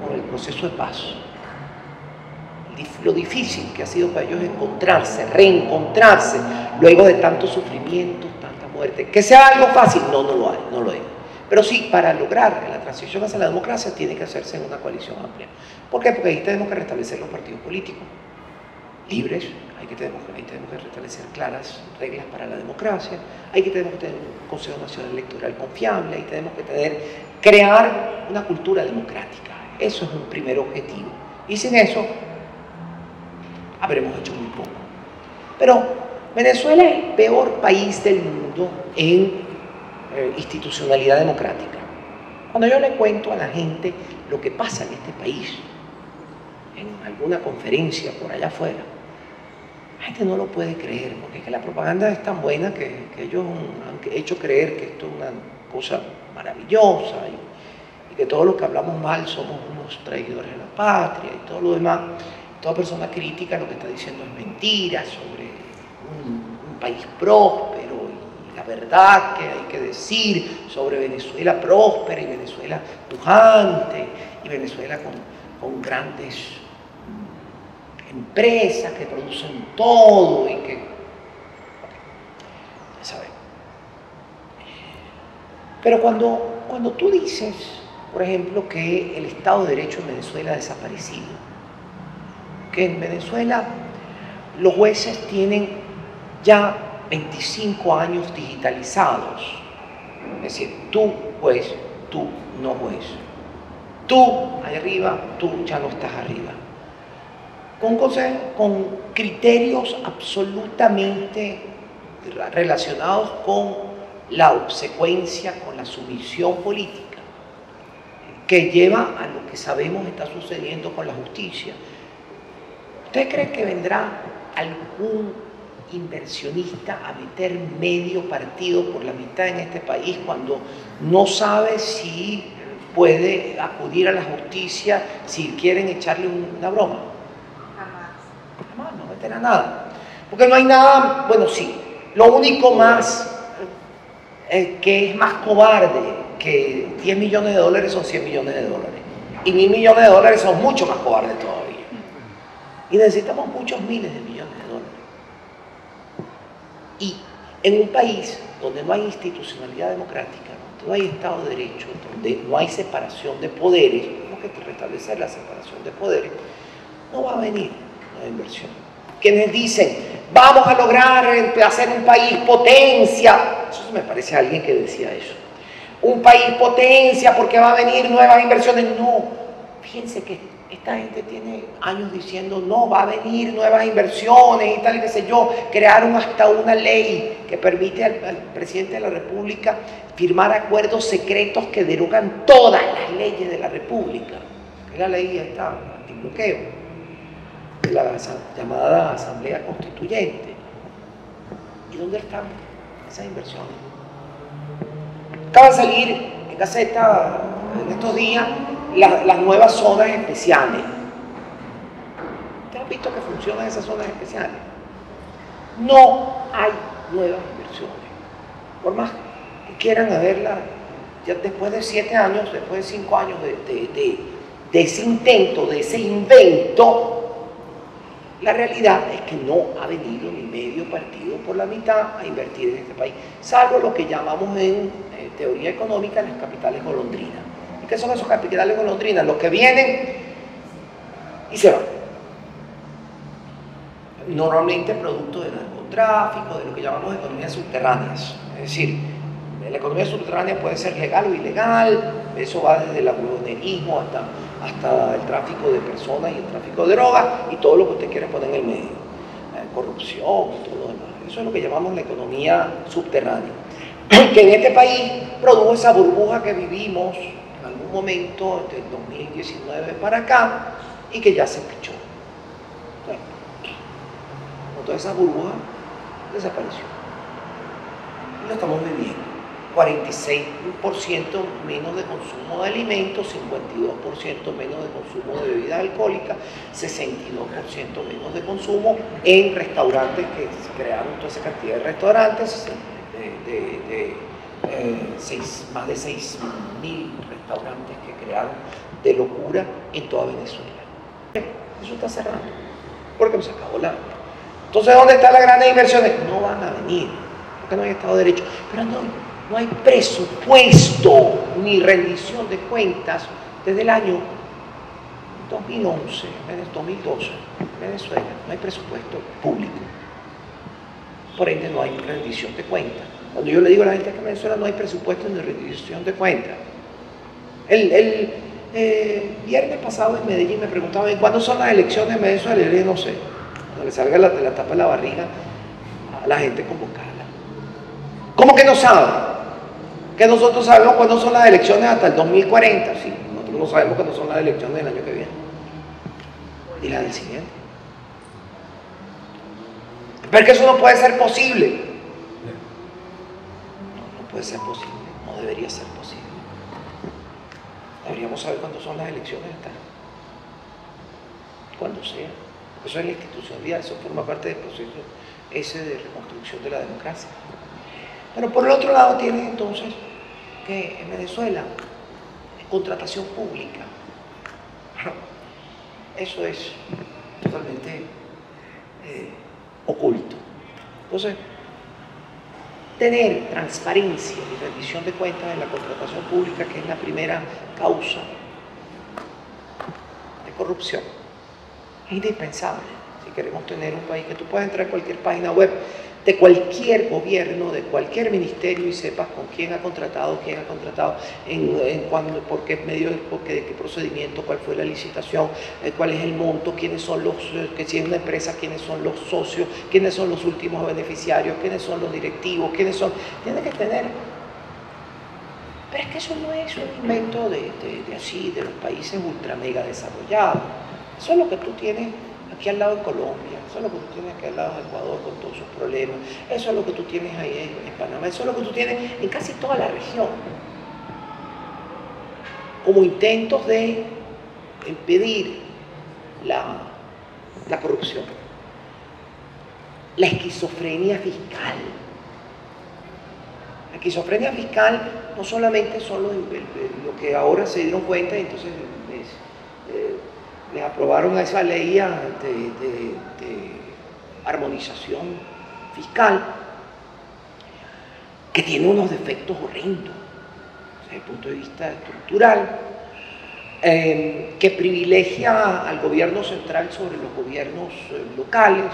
S2: con el proceso de paz. Lo difícil que ha sido para ellos encontrarse, reencontrarse, luego de tanto sufrimiento, tanta muerte. Que sea algo fácil, no lo es. Pero sí, para lograr la transición hacia la democracia tiene que hacerse en una coalición amplia. ¿Por qué? Porque ahí tenemos que restablecer los partidos políticos libres, ahí tenemos que restablecer claras reglas para la democracia, tenemos que tener un Consejo Nacional Electoral confiable, ahí tenemos que crear una cultura democrática. Eso es un primer objetivo. Y sin eso, habremos hecho muy poco. Pero Venezuela es el peor país del mundo en institucionalidad democrática. Cuando yo le cuento a la gente lo que pasa en este país, en alguna conferencia por allá afuera, la gente no lo puede creer, porque es que la propaganda es tan buena que ellos han hecho creer que esto es una cosa maravillosa y que todos los que hablamos mal somos unos traidores de la patria y todo lo demás. Toda persona crítica lo que está diciendo es mentira sobre un país próspero y la verdad que hay que decir sobre Venezuela próspera y Venezuela pujante y Venezuela con grandes empresas que producen todo y que... Ya saben. Pero cuando tú dices, por ejemplo, que el Estado de Derecho en Venezuela ha desaparecido, que en Venezuela los jueces tienen ya 25 años digitalizados, es decir, tú juez, tú no juez, tú ahí arriba, tú ya no estás arriba, con criterios absolutamente relacionados con la obsecuencia, con la sumisión política, que lleva a lo que sabemos está sucediendo con la justicia. ¿Usted cree que vendrá algún inversionista a meter medio partido por la mitad en este país cuando no sabe si puede acudir a la justicia si quieren echarle una broma. Jamás, no meterá nada. Porque no hay nada, bueno, sí, lo único más que es más cobarde que 10 millones de dólares son 100 millones de dólares. Y 1.000 millones de dólares son mucho más cobardes todavía. Y necesitamos muchos miles de millones de dólares. Y en un país donde no hay institucionalidad democrática, donde no hay Estado de Derecho, donde no hay separación de poderes, tenemos que restablecer la separación de poderes, no va a venir la inversión. Quienes dicen, vamos a lograr hacer un país potencia, eso me parece alguien que decía eso, un país potencia porque va a venir nuevas inversiones. No, fíjense que esta gente tiene años diciendo, no, va a venir nuevas inversiones y tal, y qué sé yo. Crearon hasta una ley que permite al presidente de la República firmar acuerdos secretos que derogan todas las leyes de la República. Es la ley esta, antibloqueo, de la llamada Asamblea Constituyente. ¿Y dónde están esas inversiones? Acaba de salir en Gaceta en estos días las nuevas zonas especiales. ¿Ustedes han visto que funcionan esas zonas especiales? No hay nuevas inversiones. Por más que quieran haberla, ya después de 7 años, después de 5 años de ese intento, de ese invento, la realidad es que no ha venido ni medio partido por la mitad a invertir en este país, salvo lo que llamamos en teoría económica las capitales golondrinas. ¿Y qué son esos capitales golondrinas? Los que vienen y se van. Normalmente producto del narcotráfico, de lo que llamamos economías subterráneas. Es decir, la economía subterránea puede ser legal o ilegal, eso va desde el abulonerismo hasta el tráfico de personas y el tráfico de drogas y todo lo que usted quiera poner en el medio. Corrupción y todo lo demás. Eso es lo que llamamos la economía subterránea. Que en este país produjo esa burbuja que vivimos en algún momento del 2019 para acá y que ya se pichó. Toda esa burbuja desapareció. Y lo estamos viviendo. 46% menos de consumo de alimentos, 52% menos de consumo de bebidas alcohólicas, 62% menos de consumo en restaurantes, que se crearon toda esa cantidad de restaurantes, más de 6.000 restaurantes que crearon de locura en toda Venezuela. Eso está cerrado, porque nos acabó la... Entonces, ¿dónde están las grandes inversiones? No van a venir, porque no hay Estado de Derecho. Pero no hay presupuesto ni rendición de cuentas desde el año 2011, 2012, en Venezuela. No hay presupuesto público. Por ende, no hay rendición de cuentas. Cuando yo le digo a la gente que en Venezuela no hay presupuesto ni rendición de cuentas. El viernes pasado en Medellín me preguntaban ¿cuándo son las elecciones en Venezuela? Y yo le dije, no sé. Cuando le salga la tapa de la barriga a la gente convocarla. ¿Cómo que no sabe? Que nosotros sabemos cuándo son las elecciones hasta el 2040. Sí, nosotros no sabemos cuándo son las elecciones del año que viene. Y la del siguiente. Pero que eso no puede ser posible. No puede ser posible. No debería ser posible. Deberíamos saber cuándo son las elecciones hasta cuando sea. Eso es la institucionalidad, eso forma parte del proceso ese de reconstrucción de la democracia. Pero por el otro lado tiene entonces que en Venezuela, contratación pública, eso es totalmente oculto. Entonces, tener transparencia y rendición de cuentas en la contratación pública, que es la primera causa de corrupción, es indispensable si queremos tener un país que tú puedas entrar a cualquier página web de cualquier gobierno, de cualquier ministerio y sepas con quién ha contratado, por qué medio, de qué procedimiento, cuál fue la licitación, cuál es el monto, quiénes son los, que si es una empresa, quiénes son los socios, quiénes son los últimos beneficiarios, quiénes son los directivos, quiénes son, tiene que tener. Pero es que eso no es un invento de los países ultra mega desarrollados. Eso es lo que tú tienes aquí al lado de Colombia, eso es lo que tú tienes aquí al lado de Ecuador con todos sus problemas, eso es lo que tú tienes ahí en Panamá, eso es lo que tú tienes en casi toda la región. como intentos de impedir la corrupción. La esquizofrenia fiscal. La esquizofrenia fiscal no solamente son lo que ahora se dieron cuenta y entonces les aprobaron esa ley de armonización fiscal, que tiene unos defectos horrendos desde el punto de vista estructural, que privilegia al gobierno central sobre los gobiernos locales,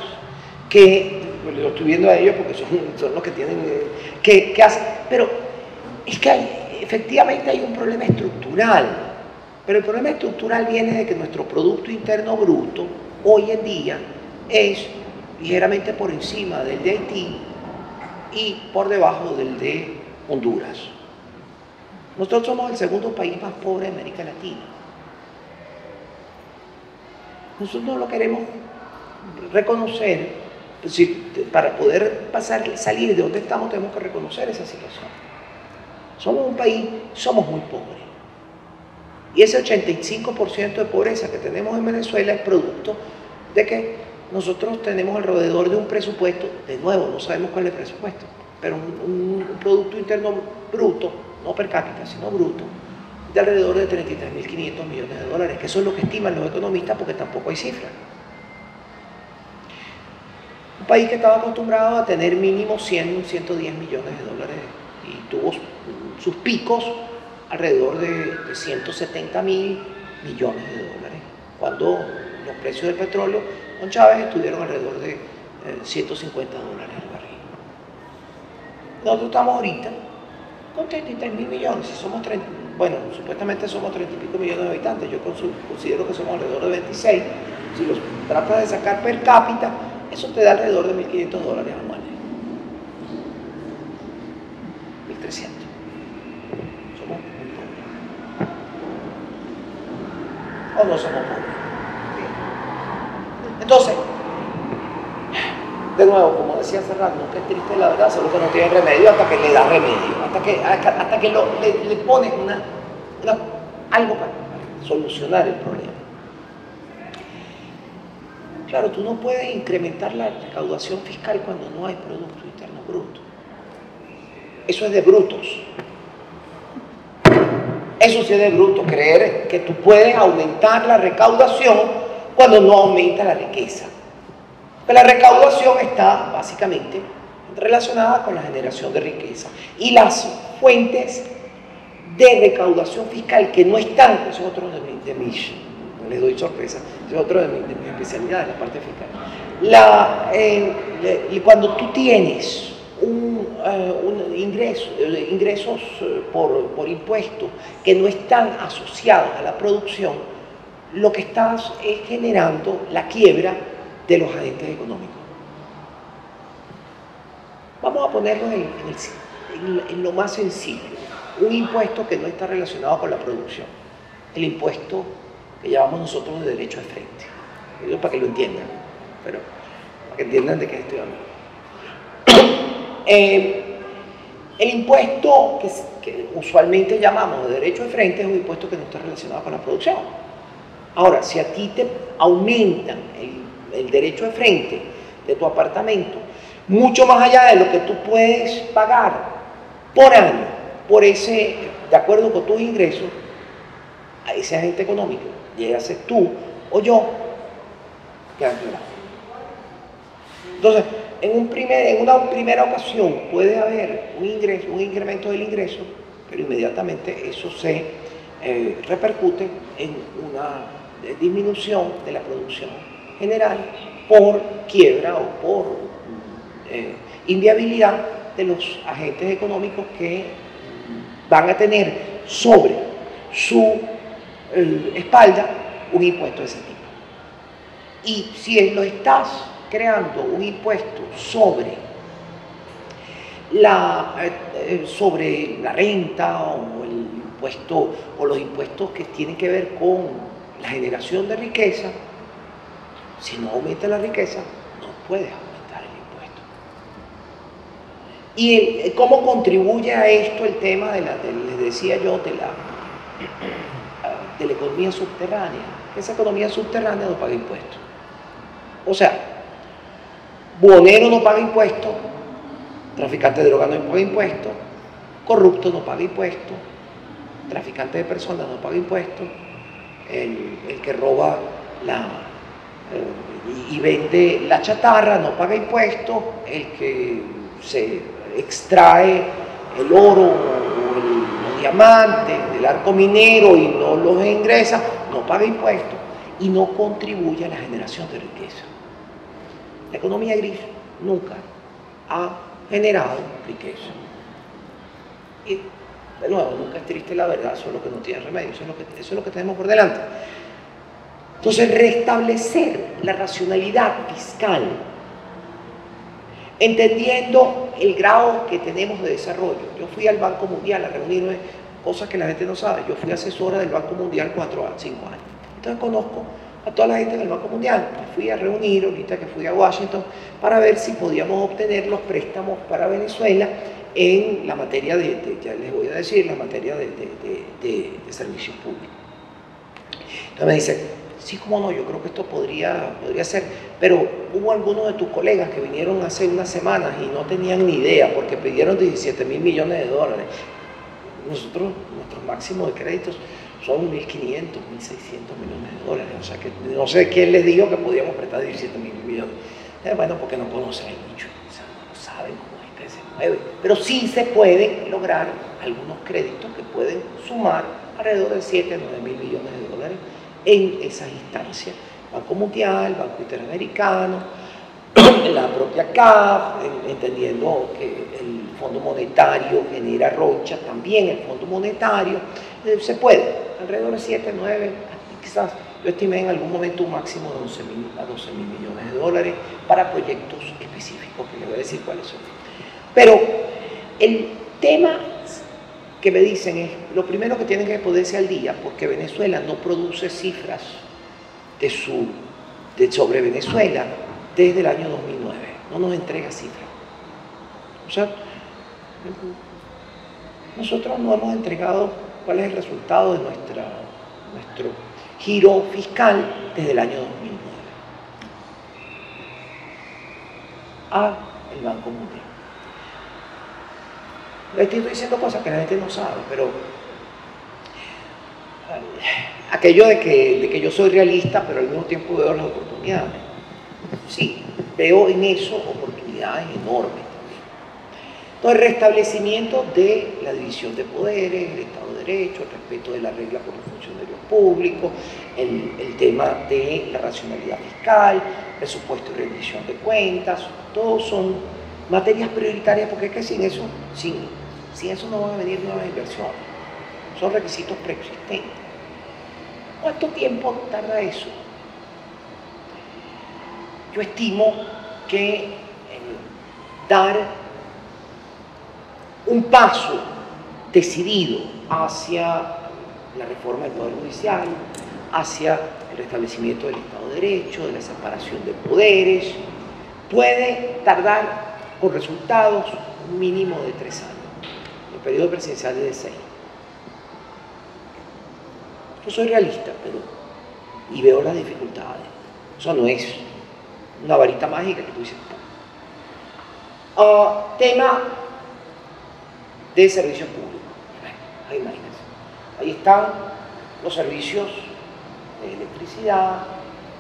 S2: que, lo estoy viendo a ellos porque son los que tienen, que hacen, pero es que efectivamente hay un problema estructural, pero el problema estructural viene de que nuestro Producto Interno Bruto hoy en día es ligeramente por encima del de Haití y por debajo del de Honduras. Nosotros somos el segundo país más pobre de América Latina. Nosotros no lo queremos reconocer. Es decir, para poder salir de donde estamos tenemos que reconocer esa situación. Somos un país, somos muy pobres. Y ese 85% de pobreza que tenemos en Venezuela es producto de que nosotros tenemos alrededor de un presupuesto, de nuevo, no sabemos cuál es el presupuesto, pero un Producto Interno Bruto, no per cápita, sino bruto, de alrededor de 33.500 millones de dólares, que eso es lo que estiman los economistas porque tampoco hay cifras. Un país que estaba acostumbrado a tener mínimo 100, 110 millones de dólares y tuvo sus picos alrededor de 170.000 millones de dólares, cuando los precios del petróleo con Chávez estuvieron alrededor de 150 dólares el barril. Nosotros estamos ahorita con 33.000 millones, si somos 30, bueno, supuestamente somos 30 y pico millones de habitantes, yo considero que somos alrededor de 26, si los tratas de sacar per cápita, eso te da alrededor de 1.500 dólares anuales. 1.300. Somos muy pobres. O no somos pobres. Entonces, de nuevo, como decía hace rato, nunca es triste la verdad, solo que no tiene remedio hasta que le da remedio, hasta que le pones algo para solucionar el problema. Claro, tú no puedes incrementar la recaudación fiscal cuando no hay Producto Interno Bruto. Eso es de brutos. Eso sí es de bruto, creer que tú puedes aumentar la recaudación cuando no aumenta la riqueza. Pero la recaudación está básicamente relacionada con la generación de riqueza. Y las fuentes de recaudación fiscal que no están, eso es otro de mis, les doy sorpresa, eso es otro de mis especialidades, la parte fiscal. Cuando tú tienes ingresos por impuestos que no están asociados a la producción, lo que estás es generando la quiebra de los agentes económicos. Vamos a ponerlo en lo más sencillo. Un impuesto que no está relacionado con la producción. El impuesto que llamamos nosotros de derecho de frente. Eso para que lo entiendan, pero para que entiendan de qué estoy hablando. El impuesto que usualmente llamamos de derecho de frente es un impuesto que no está relacionado con la producción. Ahora, si a ti te aumentan el derecho de frente de tu apartamento, mucho más allá de lo que tú puedes pagar por año, de acuerdo con tus ingresos, a ese agente económico, llegase tú o yo, quedan quebrados. Entonces, en una primera ocasión puede haber un incremento del ingreso, pero inmediatamente eso se repercute en una disminución de la producción general por quiebra o por inviabilidad de los agentes económicos que van a tener sobre su espalda un impuesto de ese tipo. Y si lo estás creando un impuesto sobre la renta o el impuesto o los impuestos que tienen que ver con la generación de riqueza, si no aumenta la riqueza, no puedes aumentar el impuesto. ¿Y cómo contribuye a esto el tema les decía yo, de la economía subterránea, que esa economía subterránea no paga impuestos. O sea, buhonero no paga impuestos, traficante de droga no paga impuestos, corrupto no paga impuestos, traficante de personas no paga impuestos, el que roba y vende la chatarra no paga impuestos, el que se extrae el oro o los diamantes del arco minero y no los ingresa, no paga impuestos y no contribuye a la generación de riqueza. La economía gris nunca ha generado riqueza. Y de nuevo, nunca es triste la verdad, eso es lo que no tiene remedio, eso es lo que tenemos por delante. Entonces, restablecer la racionalidad fiscal, entendiendo el grado que tenemos de desarrollo. Yo fui al Banco Mundial a reunirme, cosas que la gente no sabe, yo fui asesora del Banco Mundial 4 a 5 años. Entonces conozco a toda la gente del Banco Mundial. Me fui a reunir, ahorita que fui a Washington, para ver si podíamos obtener los préstamos para Venezuela en la materia ya les voy a decir, la materia de servicios públicos. Entonces me dice, sí, cómo no, yo creo que esto podría ser, pero hubo algunos de tus colegas que vinieron hace unas semanas y no tenían ni idea, porque pidieron 17 mil millones de dólares. Nosotros, nuestro máximo de créditos son 1.500, 1.600 millones de dólares, o sea que no sé quién les dijo que podíamos prestar 17 mil millones. Bueno, porque no conocen el nicho, o sea, no saben cómo es que se mueve, pero sí se pueden lograr algunos créditos que pueden sumar alrededor de 7 a 9 mil millones de dólares en esas instancias, Banco Mundial, Banco Interamericano, la propia CAF, entendiendo que el Fondo Monetario genera rocha, también el Fondo Monetario, se puede, alrededor de 7, 9, quizás yo estimé en algún momento un máximo de 11 mil a 12 mil millones de dólares para proyectos específicos, que les voy a decir cuáles son. Pero el tema que me dicen es, lo primero que tienen que ponerse al día, porque Venezuela no produce cifras sobre Venezuela desde el año 2009, no nos entrega cifras. O sea, nosotros no hemos entregado cuál es el resultado de nuestro giro fiscal desde el año 2009 al Banco Mundial. Estoy diciendo cosas que la gente no sabe, pero aquello de que yo soy realista, pero al mismo tiempo veo las oportunidades. Sí, veo en eso oportunidades enormes. Entonces, el restablecimiento de la división de poderes, el Estado de Derecho, el respeto de la regla por los funcionarios públicos, el tema de la racionalidad fiscal, presupuesto y rendición de cuentas, todos son materias prioritarias, porque es que sin eso no van a venir nuevas inversiones. Son requisitos preexistentes. ¿Cuánto tiempo tarda eso? Yo estimo que dar un paso decidido hacia la reforma del Poder Judicial, hacia el restablecimiento del Estado de Derecho, de la separación de poderes, puede tardar con resultados un mínimo de 3 años. El periodo presidencial es de 6. Yo soy realista, y veo las dificultades. Eso no es una varita mágica que tú dices. Tema de servicios públicos. Ahí imagínense. Ahí están los servicios de electricidad,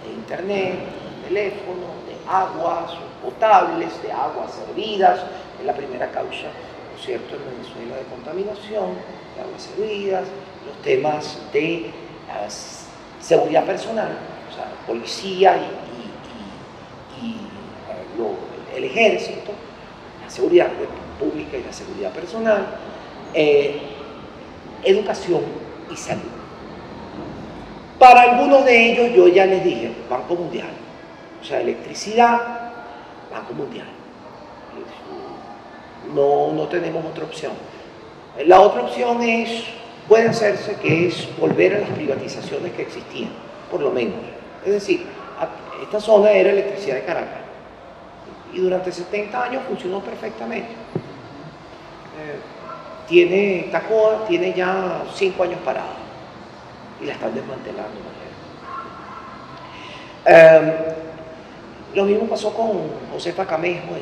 S2: de internet, de teléfono, de aguas potables, de aguas servidas. Es la primera causa, ¿no es cierto?, en Venezuela de contaminación, de aguas servidas, los temas de seguridad personal, o sea, policía y el ejército, la seguridad pública y la seguridad personal, educación y salud. Para algunos de ellos yo ya les dije, Banco Mundial, o sea, electricidad, Banco Mundial. No tenemos otra opción. La otra opción puede hacerse, que es volver a las privatizaciones que existían, por lo menos. Es decir, esta zona era electricidad de Caracas y durante 70 años funcionó perfectamente. Tacoa tiene ya 5 años parado. y la están desmantelando. Lo mismo pasó con Josefa Camejo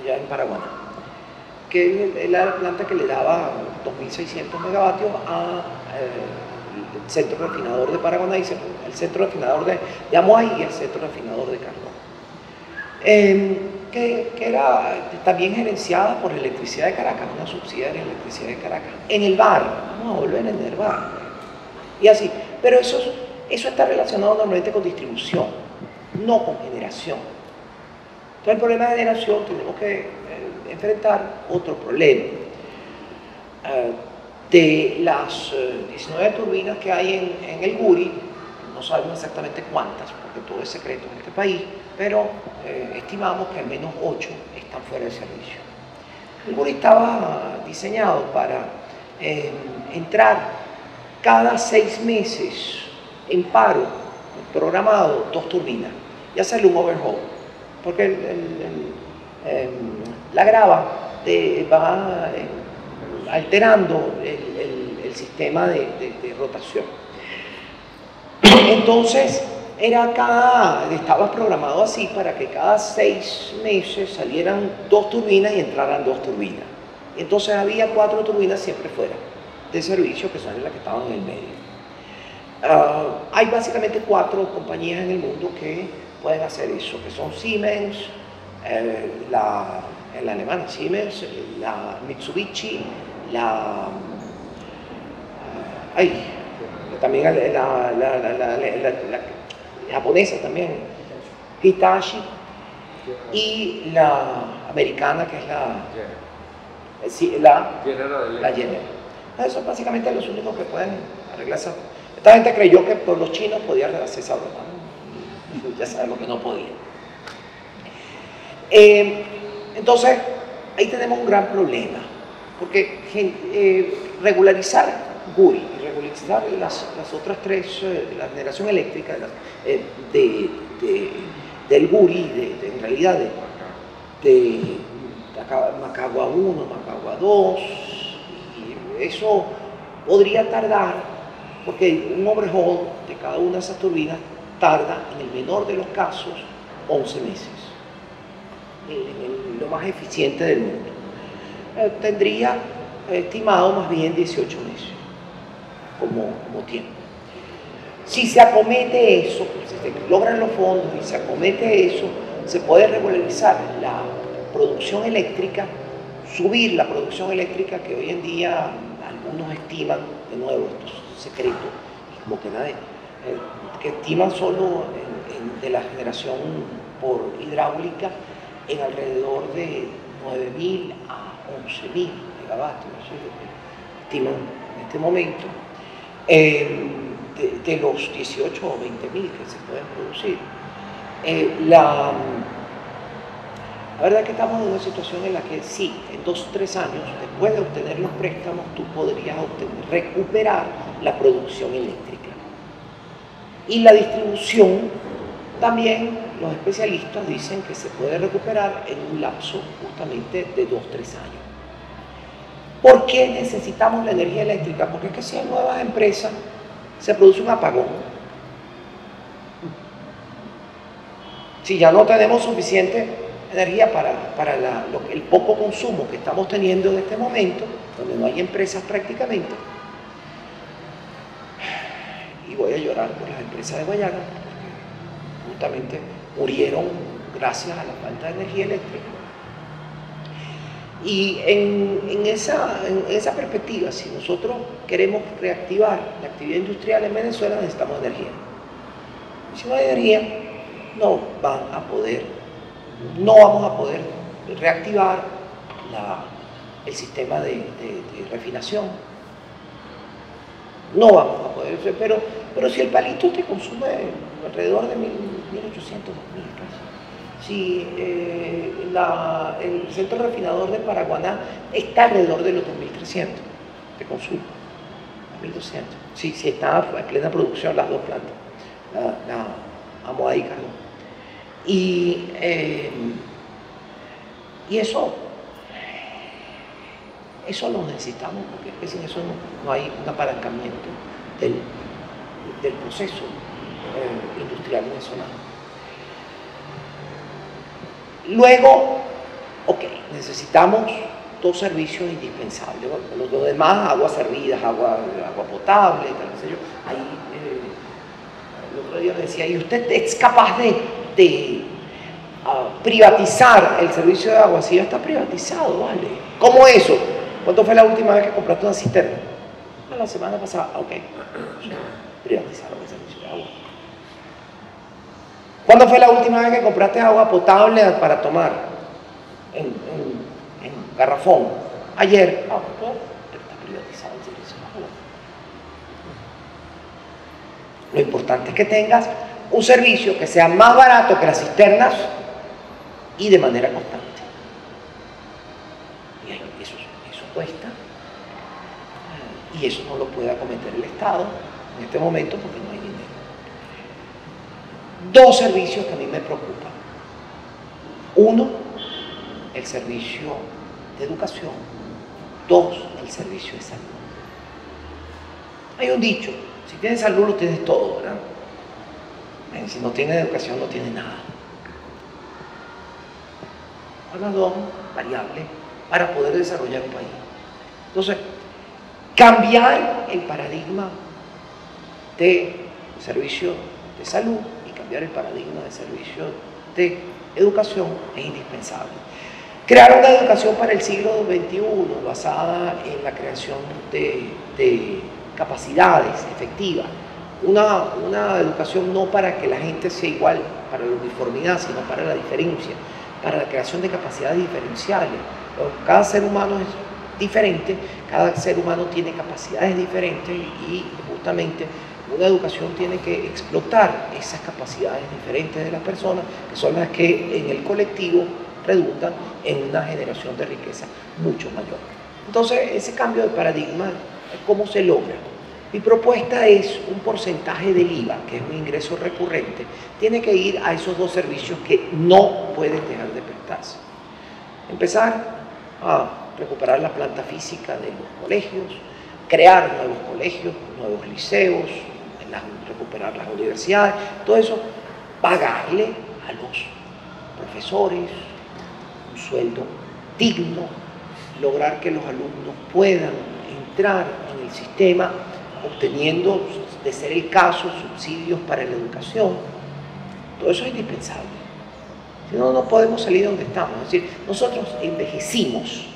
S2: allá en Paraguaná, que es la planta que le daba 2.600 megavatios al centro refinador de Paraguaná, el centro refinador de Amoay y el centro refinador de Cardón, que era también gerenciada por Electricidad de Caracas, una subsidiaria de Electricidad de Caracas, en el bar. Vamos a volver en el bar, y así. Pero eso está relacionado normalmente con distribución, no con generación. Entonces el problema de generación tenemos que enfrentar otro problema. De las 19 turbinas que hay en el Guri, no sabemos exactamente cuántas, porque todo es secreto en este país, pero estimamos que al menos 8 están fuera de servicio. El Guri estaba diseñado para entrar cada 6 meses en paro, programado, 2 turbinas, y hacerle un overhaul, porque la grava va alterando el sistema de rotación. Entonces, estaba programado así para que cada 6 meses salieran 2 turbinas y entraran 2 turbinas. Entonces había 4 turbinas siempre fuera de servicio, que son las que estaban en el medio. Hay básicamente 4 compañías en el mundo que pueden hacer eso, que son Siemens, la alemana Siemens, la Mitsubishi, también la japonesa también, Hitachi, y la americana, que es la General. Esos son básicamente los únicos que pueden arreglar esa. Esta gente creyó que por los chinos podía hacer esa broma, ¿no? Ya sabemos que no podía. Entonces, ahí tenemos un gran problema, porque regularizar Guri y regularizar las otras 3, la generación eléctrica del Guri, en realidad de Macagua 1, Macagua 2, y eso podría tardar, porque un overhaul de cada una de esas turbinas tarda, en el menor de los casos, 11 meses. Lo más eficiente del mundo. Tendría estimado más bien 18 meses como tiempo. Si se acomete eso, si se logran los fondos y se acomete eso, se puede regularizar la producción eléctrica, subir la producción eléctrica, que hoy en día algunos estiman, de nuevo, esto es secreto, como que nadie, que estiman solo de la generación por hidráulica en alrededor de 9.000 a 11.000 megavatios, ¿sí? Estiman en este momento, de los 18 o 20.000 que se pueden producir. La verdad es que estamos en una situación en la que sí, en 2 o 3 años, después de obtener los préstamos, tú podrías recuperar la producción eléctrica. Y la distribución, también los especialistas dicen que se puede recuperar en un lapso justamente de 2 o 3 años. ¿Por qué necesitamos la energía eléctrica? Porque es que si hay nuevas empresas, se produce un apagón. Si ya no tenemos suficiente energía para el poco consumo que estamos teniendo en este momento, donde no hay empresas prácticamente, y voy a llorar por las empresas de Guayaga, porque justamente murieron gracias a la falta de energía eléctrica. Y en esa perspectiva, si nosotros queremos reactivar la actividad industrial en Venezuela, necesitamos energía. Y si no hay energía, no vamos a poder reactivar el sistema de refinación. No vamos a poder, pero si el palito te consume alrededor de 1.800, 2.000 casi. Si el centro refinador de Paraguaná está alrededor de los 2.300 de consumo, 1.200. Si está en plena producción las 2 plantas, la Amoay y Cardón. Y eso lo necesitamos, porque sin eso no hay un apalancamiento del proceso industrial venezolano. Luego, ok, necesitamos dos servicios indispensables. Los demás, aguas servidas, agua potable, tal, qué sé yo. Ahí, el otro día me decía, ¿y usted es capaz de privatizar el servicio de agua? Sí, ya está privatizado, ¿vale? ¿Cómo eso? ¿Cuándo fue la última vez que compraste una cisterna? La semana pasada. Ok, privatizaron el servicio de agua. ¿Cuándo fue la última vez que compraste agua potable para tomar en garrafón? Ayer. Ah, pues, está privatizado el servicio de agua. Lo importante es que tengas un servicio que sea más barato que las cisternas y de manera constante. Y eso cuesta. Y eso no lo puede acometer el Estado en este momento porque no hay dinero. Dos servicios que a mí me preocupan. Uno, el servicio de educación. Dos, el servicio de salud. Hay un dicho, si tienes salud lo tienes todo, ¿verdad? Si no tienes educación no tienes nada. Son las dos variables para poder desarrollar un país. Entonces, cambiar el paradigma de servicio de salud y cambiar el paradigma de servicio de educación es indispensable. Crear una educación para el siglo XXI basada en la creación de capacidades efectivas. Una educación no para que la gente sea igual, para la uniformidad, sino para la diferencia, para la creación de capacidades diferenciales. Cada ser humano es diferente, cada ser humano tiene capacidades diferentes y justamente una educación tiene que explotar esas capacidades diferentes de las personas, que son las que en el colectivo redundan en una generación de riqueza mucho mayor. Entonces, ese cambio de paradigma, ¿cómo se logra? Mi propuesta es un porcentaje del IVA, que es un ingreso recurrente, tiene que ir a esos dos servicios que no pueden dejar de prestarse. Empezar a recuperar la planta física de los colegios, crear nuevos colegios, nuevos liceos, recuperar las universidades, todo eso, pagarle a los profesores un sueldo digno, lograr que los alumnos puedan entrar en el sistema obteniendo, de ser el caso, subsidios para la educación. Todo eso es indispensable. Si no, no podemos salir de donde estamos. Es decir, nosotros envejecimos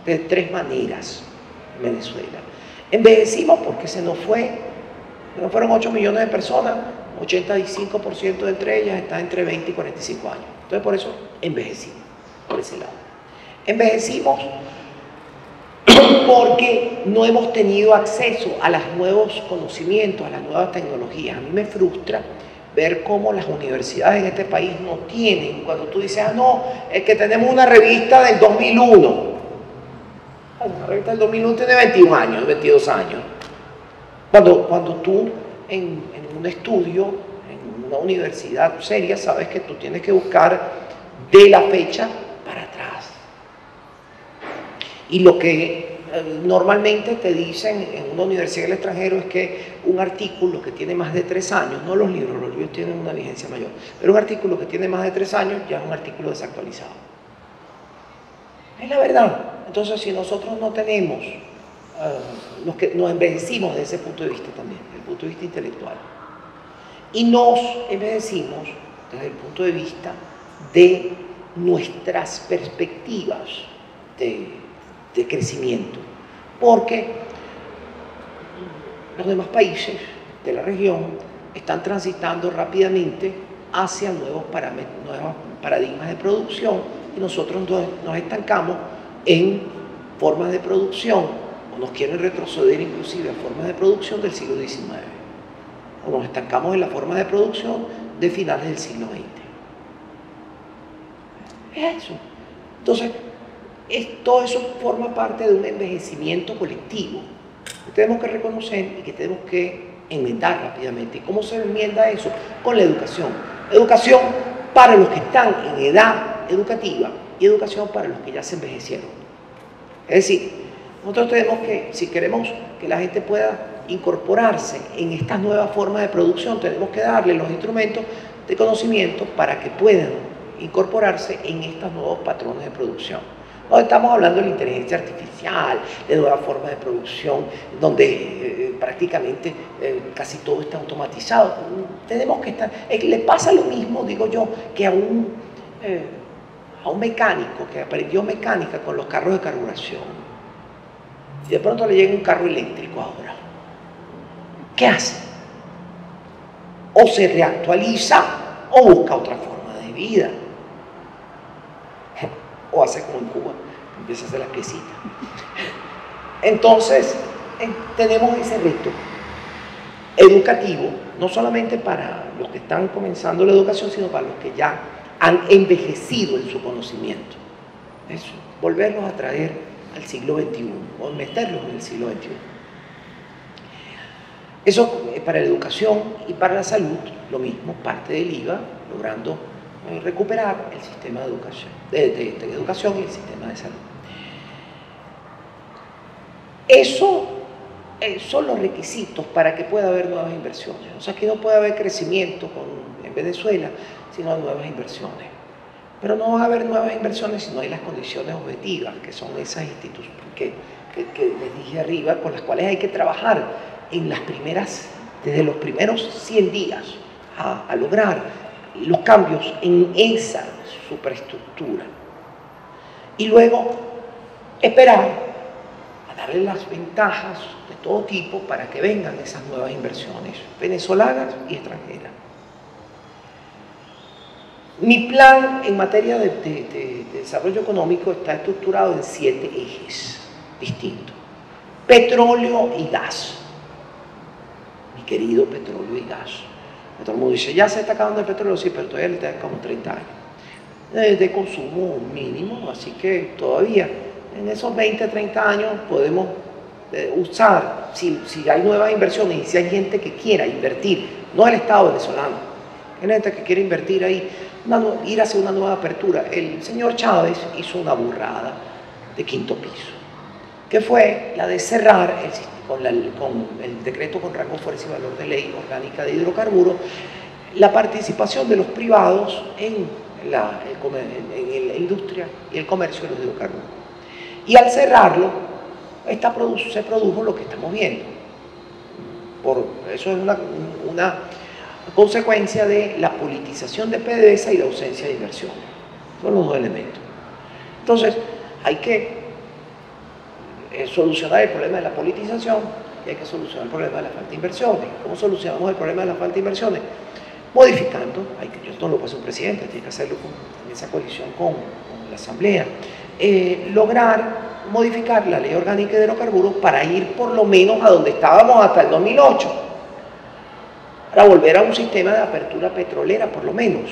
S2: de tres maneras en Venezuela. Envejecimos porque se nos fueron 8 millones de personas, 85% de entre ellas está entre 20 y 45 años. Entonces, por eso envejecimos, por ese lado. Envejecimos porque no hemos tenido acceso a los nuevos conocimientos, a las nuevas tecnologías. A mí me frustra ver cómo las universidades en este país no tienen, cuando tú dices, ah, no, es que tenemos una revista del 2001. La revista del 2001 tiene 21 años, 22 años. Cuando tú en un estudio, en una universidad seria, sabes que tú tienes que buscar de la fecha para atrás. Y lo que normalmente te dicen en una universidad del extranjero es que un artículo que tiene más de 3 años, no los libros tienen una vigencia mayor, pero un artículo que tiene más de 3 años ya es un artículo desactualizado. Es la verdad. Entonces, si nosotros no tenemos, nos envejecimos desde ese punto de vista también, desde el punto de vista intelectual, y nos envejecimos desde el punto de vista de nuestras perspectivas de crecimiento, porque los demás países de la región están transitando rápidamente hacia nuevos paradigmas de producción y nosotros nos estancamos en formas de producción, o nos quieren retroceder inclusive a formas de producción del siglo XIX, o nos estancamos en la forma de producción de finales del siglo XX. Es eso. Entonces, todo eso forma parte de un envejecimiento colectivo que tenemos que reconocer y que tenemos que enmendar rápidamente. ¿Y cómo se enmienda eso? Con la educación. Educación para los que están en edad educativa y educación para los que ya se envejecieron. Es decir, nosotros tenemos que, si queremos que la gente pueda incorporarse en estas nuevas formas de producción, tenemos que darle los instrumentos de conocimiento para que puedan incorporarse en estos nuevos patrones de producción. No estamos hablando de la inteligencia artificial, de nuevas formas de producción, donde prácticamente casi todo está automatizado. Tenemos que estar... le pasa lo mismo, digo yo, que a un mecánico que aprendió mecánica con los carros de carburación. Y de pronto le llega un carro eléctrico ahora. ¿Qué hace? O se reactualiza o busca otra forma de vida. O hace como en Cuba, empieza a hacer las piecitas. Entonces, tenemos ese reto educativo, no solamente para los que están comenzando la educación, sino para los que ya han envejecido en su conocimiento. Eso, volverlos a traer al siglo XXI, o meterlos en el siglo XXI. Eso para la educación y para la salud, lo mismo, parte del IVA, logrando recuperar el sistema de educación, de educación y el sistema de salud. Eso son los requisitos para que pueda haber nuevas inversiones. O sea, que no puede haber crecimiento en Venezuela si no hay nuevas inversiones. Pero no va a haber nuevas inversiones si no hay las condiciones objetivas, que son esas instituciones que les dije arriba, con las cuales hay que trabajar en desde los primeros 100 días a lograr los cambios en esa superestructura. Y luego esperar a darle las ventajas de todo tipo para que vengan esas nuevas inversiones venezolanas y extranjeras. Mi plan en materia de desarrollo económico está estructurado en 7 ejes distintos. Petróleo y gas. Mi querido petróleo y gas. Todo el mundo dice, ya se está acabando el petróleo, sí, pero todavía le quedan como 30 años de consumo mínimo, así que todavía en esos 20, 30 años podemos usar, si hay nuevas inversiones y si hay gente que quiera invertir, no el Estado venezolano, hay gente que quiere invertir ahí, ir hacia una nueva apertura. El señor Chávez hizo una burrada de 5º piso, que fue la de cerrar con el decreto con rango, fuerza y valor de ley orgánica de hidrocarburos, la participación de los privados en la industria y el comercio de los hidrocarburos. Y al cerrarlo, se produjo lo que estamos viendo. Eso es una consecuencia de la politización de PDVSA y la ausencia de inversiones. Son los 2 elementos. Entonces, hay que solucionar el problema de la politización y hay que solucionar el problema de la falta de inversiones. ¿Cómo solucionamos el problema de la falta de inversiones? Modificando, esto no lo puede hacer un presidente, tiene que hacerlo en esa coalición con la Asamblea, lograr modificar la ley orgánica de hidrocarburos para ir por lo menos a donde estábamos hasta el 2008, para volver a un sistema de apertura petrolera por lo menos.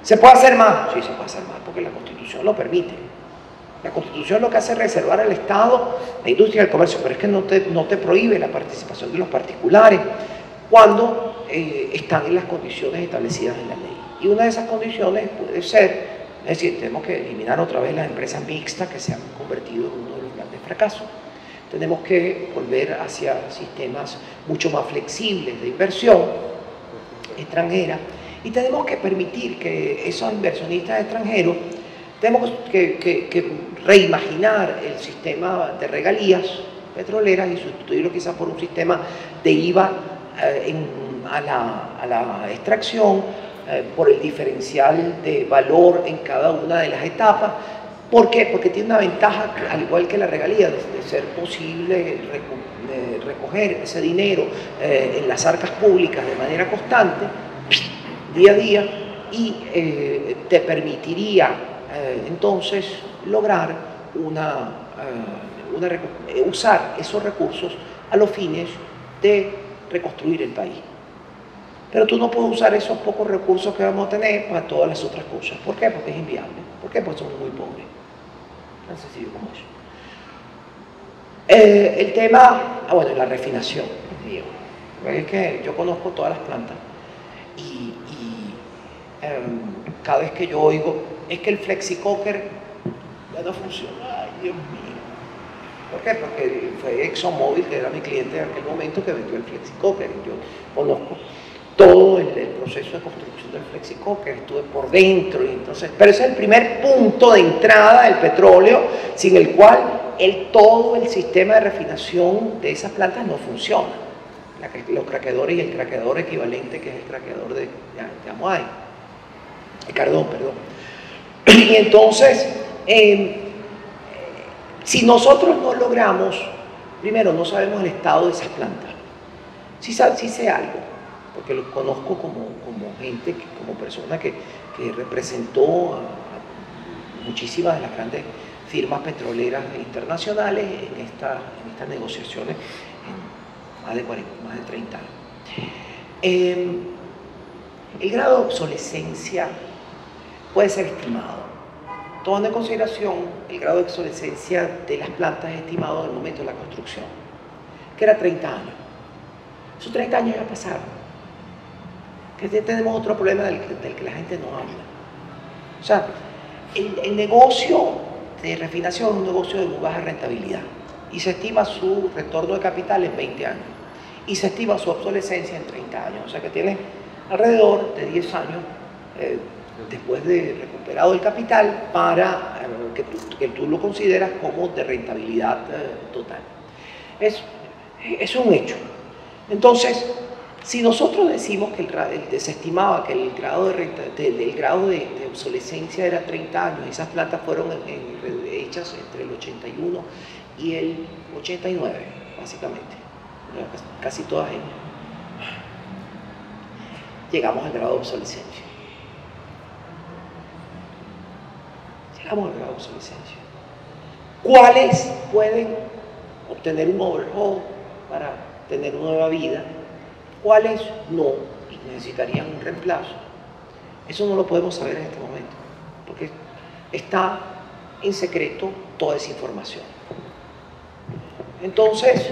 S2: ¿Se puede hacer más? Sí, se puede hacer más porque la Constitución lo permite. La Constitución lo que hace es reservar al Estado la industria y el comercio, pero es que no te prohíbe la participación de los particulares cuando están en las condiciones establecidas en la ley. Y una de esas condiciones puede ser, es decir, tenemos que eliminar otra vez las empresas mixtas que se han convertido en uno de los grandes fracasos. Tenemos que volver hacia sistemas mucho más flexibles de inversión extranjera y tenemos que permitir que esos inversionistas extranjeros, tenemos que reimaginar el sistema de regalías petroleras y sustituirlo quizás por un sistema de IVA a la extracción, por el diferencial de valor en cada una de las etapas. ¿Por qué? Porque tiene una ventaja, al igual que la regalía, de ser posible recoger ese dinero en las arcas públicas de manera constante, día a día, y te permitiría entonces lograr usar esos recursos a los fines de reconstruir el país. Pero tú no puedes usar esos pocos recursos que vamos a tener para todas las otras cosas. ¿Por qué? Porque es inviable. ¿Por qué? Porque somos muy pobres. Tan sencillo como eso. El tema, bueno, la refinación. Es que yo conozco todas las plantas y cada vez que yo oigo, es que el flexicoker ya no funciona. Ay, Dios mío. ¿Por qué? Porque fue ExxonMobil, que era mi cliente en aquel momento, que vendió el FlexiCoker. Yo conozco todo el proceso de construcción del FlexiCoker, estuve por dentro, y entonces, pero ese es el primer punto de entrada del petróleo, sin el cual todo el sistema de refinación de esas plantas no funciona. Los craqueadores y el craqueador equivalente, que es el craqueador de Amoay, de Cardón, perdón. Y entonces, si nosotros no logramos, primero no sabemos el estado de esas plantas. Sí sé algo, porque lo conozco como gente, como persona que representó a muchísimas de las grandes firmas petroleras internacionales en estas negociaciones en más de 30 años. El grado de obsolescencia puede ser estimado. Tomando en consideración el grado de obsolescencia de las plantas estimado en el momento de la construcción, que era 30 años. Esos 30 años ya pasaron. Que tenemos otro problema del que la gente no habla. O sea, el negocio de refinación es un negocio de muy baja rentabilidad y se estima su retorno de capital en 20 años y se estima su obsolescencia en 30 años. O sea que tiene alrededor de 10 años después de recuperado el capital para que tú lo consideras como de rentabilidad total. Es un hecho. Entonces, si nosotros decimos que se estimaba que el grado de obsolescencia era 30 años, esas plantas fueron hechas entre el 81 y el 89, básicamente, casi todas ellas, llegamos al grado de obsolescencia. Llegamos al grado de obsolescencia. ¿Cuáles pueden obtener un overhaul para tener una nueva vida? ¿Cuáles no? Y necesitarían un reemplazo. Eso no lo podemos saber en este momento, porque está en secreto toda esa información. Entonces,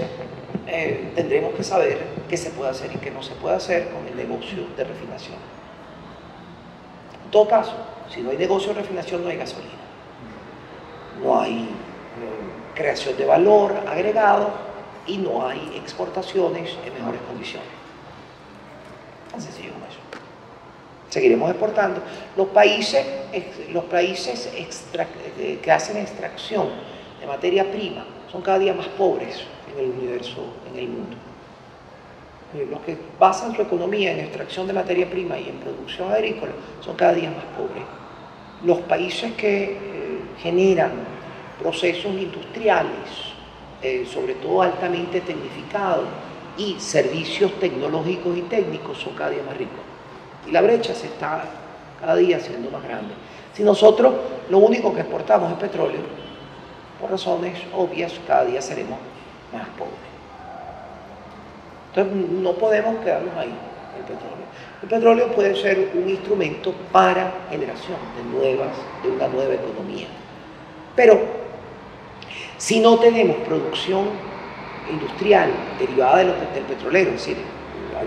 S2: tendremos que saber qué se puede hacer y qué no se puede hacer con el negocio de refinación. En todo caso, si no hay negocio de refinación, no hay gasolina. No hay creación de valor agregado y no hay exportaciones en mejores condiciones. Tan sencillo como eso. Seguiremos exportando. Los países que hacen extracción de materia prima son cada día más pobres en el universo, en el mundo. Los que basan su economía en extracción de materia prima y en producción agrícola son cada día más pobres. Los países que generan procesos industriales, sobre todo altamente tecnificados, y servicios tecnológicos y técnicos son cada día más ricos. Y la brecha se está cada día haciendo más grande. Si nosotros lo único que exportamos es petróleo, por razones obvias, cada día seremos más pobres. Entonces no podemos quedarnos ahí, el petróleo. El petróleo puede ser un instrumento para generación de una nueva economía. Pero si no tenemos producción industrial derivada del petrolero, es decir,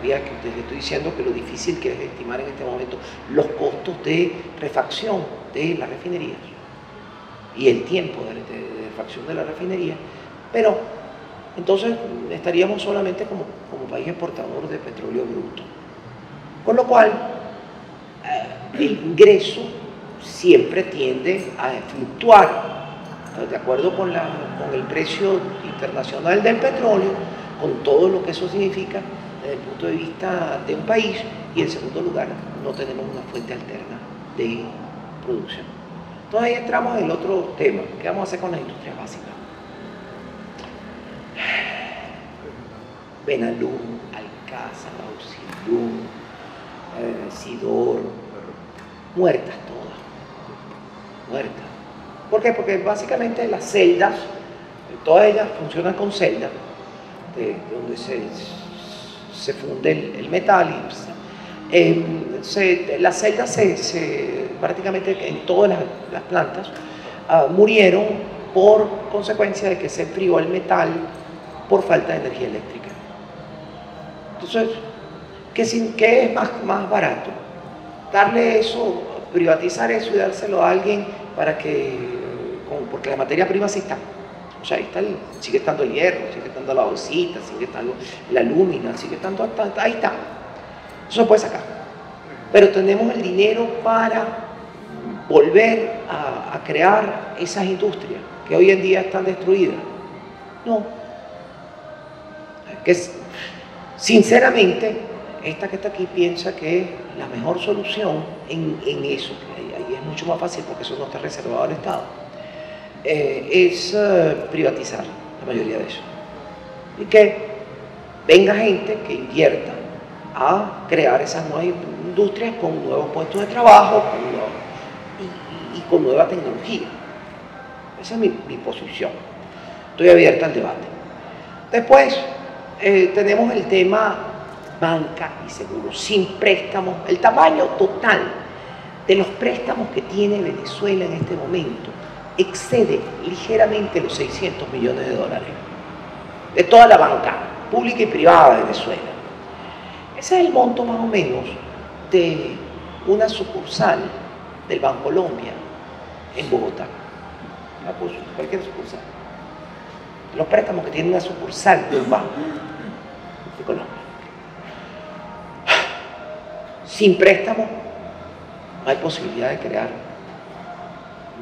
S2: les estoy diciendo que lo difícil que es estimar en este momento los costos de refacción de las refinerías y el tiempo de refacción de la refinería, pero entonces estaríamos solamente como país exportador de petróleo bruto. Con lo cual, el ingreso siempre tiende a fluctuar de acuerdo con el precio internacional del petróleo, con todo lo que eso significa desde el punto de vista de un país, y en segundo lugar, no tenemos una fuente alterna de producción. Entonces ahí entramos en el otro tema. ¿Qué vamos a hacer con las industrias básicas? Benalún, Alcázar, Auxilum, Sidor, muertas todas, muertas. ¿Por qué? Porque básicamente las celdas, todas ellas funcionan con celdas, donde se funde el metal. Las celdas prácticamente en todas las plantas murieron por consecuencia de que se enfrió el metal por falta de energía eléctrica. Entonces, ¿qué es más barato? Darle eso, privatizar eso y dárselo a alguien porque la materia prima sí está. O O sea, sigue estando el hierro, sigue estando la bauxita, sigue estando la alúmina, sigue estando, ahí está. Eso se puede sacar. Pero tenemos el dinero para volver a crear esas industrias que hoy en día están destruidas. No. Sinceramente, esta que está aquí piensa que la mejor solución en eso, que ahí es mucho más fácil porque eso no está reservado al Estado, es privatizar la mayoría de eso. Y que venga gente que invierta a crear esas nuevas industrias con nuevos puestos de trabajo y con nueva tecnología. Esa es mi posición. Estoy abierta al debate. Después tenemos el tema banca y seguros, sin préstamos. El tamaño total de los préstamos que tiene Venezuela en este momento excede ligeramente los 600 millones de dólares de toda la banca pública y privada de Venezuela. Ese es el monto más o menos de una sucursal del Bancolombia en Bogotá. Cualquier sucursal. Los préstamos que tiene una sucursal de un banco de Colombia. Sin préstamo no hay posibilidad de crear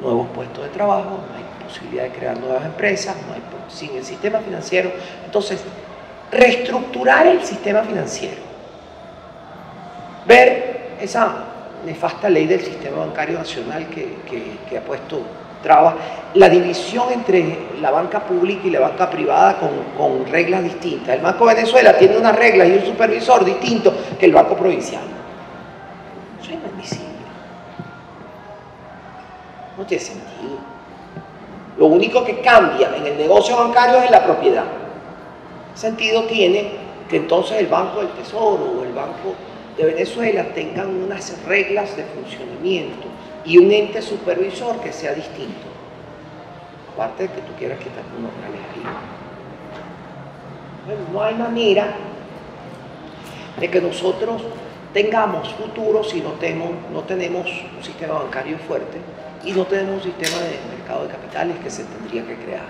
S2: nuevos puestos de trabajo, no hay posibilidad de crear nuevas empresas, sin el sistema financiero. Entonces, reestructurar el sistema financiero, ver esa nefasta ley del sistema bancario nacional que ha puesto trabas, la división entre la banca pública y la banca privada con reglas distintas. El Banco de Venezuela tiene unas reglas y un supervisor distinto que el Banco Provincial. Eso es inadmisible. No tiene sentido. Lo único que cambia en el negocio bancario es la propiedad. Sentido tiene que entonces el Banco del Tesoro o el Banco de Venezuela tengan unas reglas de funcionamiento y un ente supervisor que sea distinto. Aparte de que tú quieras quitar unos reales ahí. Bueno, no hay manera de que nosotros tengamos futuro si no tenemos un sistema bancario fuerte y no tenemos un sistema de mercado de capitales que se tendría que crear.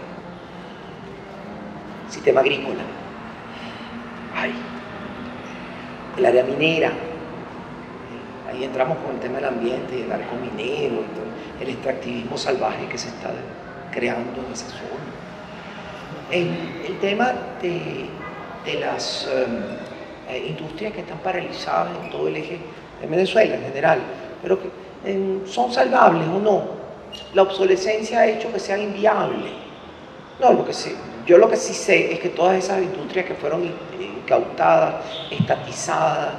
S2: Sistema agrícola. Ay. El área minera. Ahí entramos con el tema del ambiente y el arco minero, el extractivismo salvaje que se está creando en esa zona. El tema de las industrias que están paralizadas en todo el eje de Venezuela en general, pero que son salvables o no. La obsolescencia ha hecho que sean inviables. No, yo lo que sí sé es que todas esas industrias que fueron incautadas, estatizadas,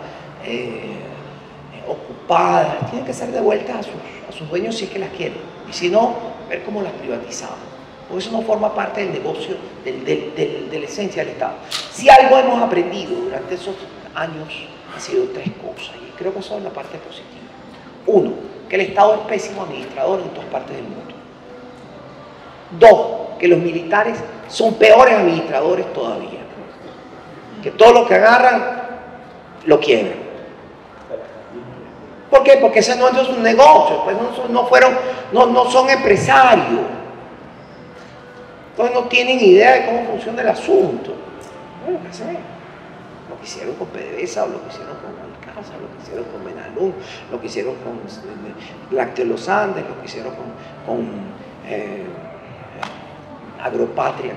S2: ocupadas, tienen que ser devueltas a sus dueños si es que las quieren. Y si no, ver cómo las privatizamos. Porque eso no forma parte del negocio, de la esencia del Estado. Si algo hemos aprendido durante esos años, han sido tres cosas, y creo que eso es la parte positiva. Uno, que el Estado es pésimo administrador en todas partes del mundo. Dos, que los militares son peores administradores todavía. Que todo lo que agarran, lo quiebran. ¿Por qué? Porque ese no es un negocio, pues no son empresarios. Entonces no tienen idea de cómo funciona el asunto. Bueno, ¿qué sé? Lo que hicieron con PDVSA, o lo que hicieron con Alcázar, lo que hicieron con Benalún, lo que hicieron con Lácteos Los Andes, lo que hicieron con Agropatria,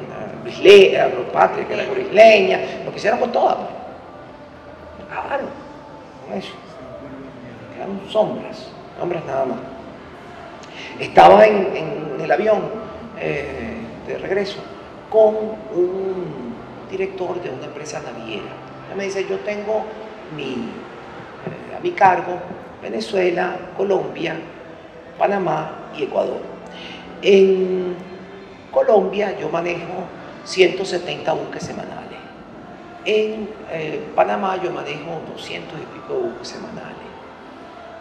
S2: Agropatria, que era grisleña, lo que hicieron con todas. Acabaron con eso. Quedaron sombras nada más. Estaba en el avión de regreso con un director de una empresa naviera. Él me dice, yo tengo a mi cargo Venezuela, Colombia, Panamá y Ecuador. En Colombia yo manejo 170 buques semanales. En Panamá yo manejo 200 y pico buques semanales.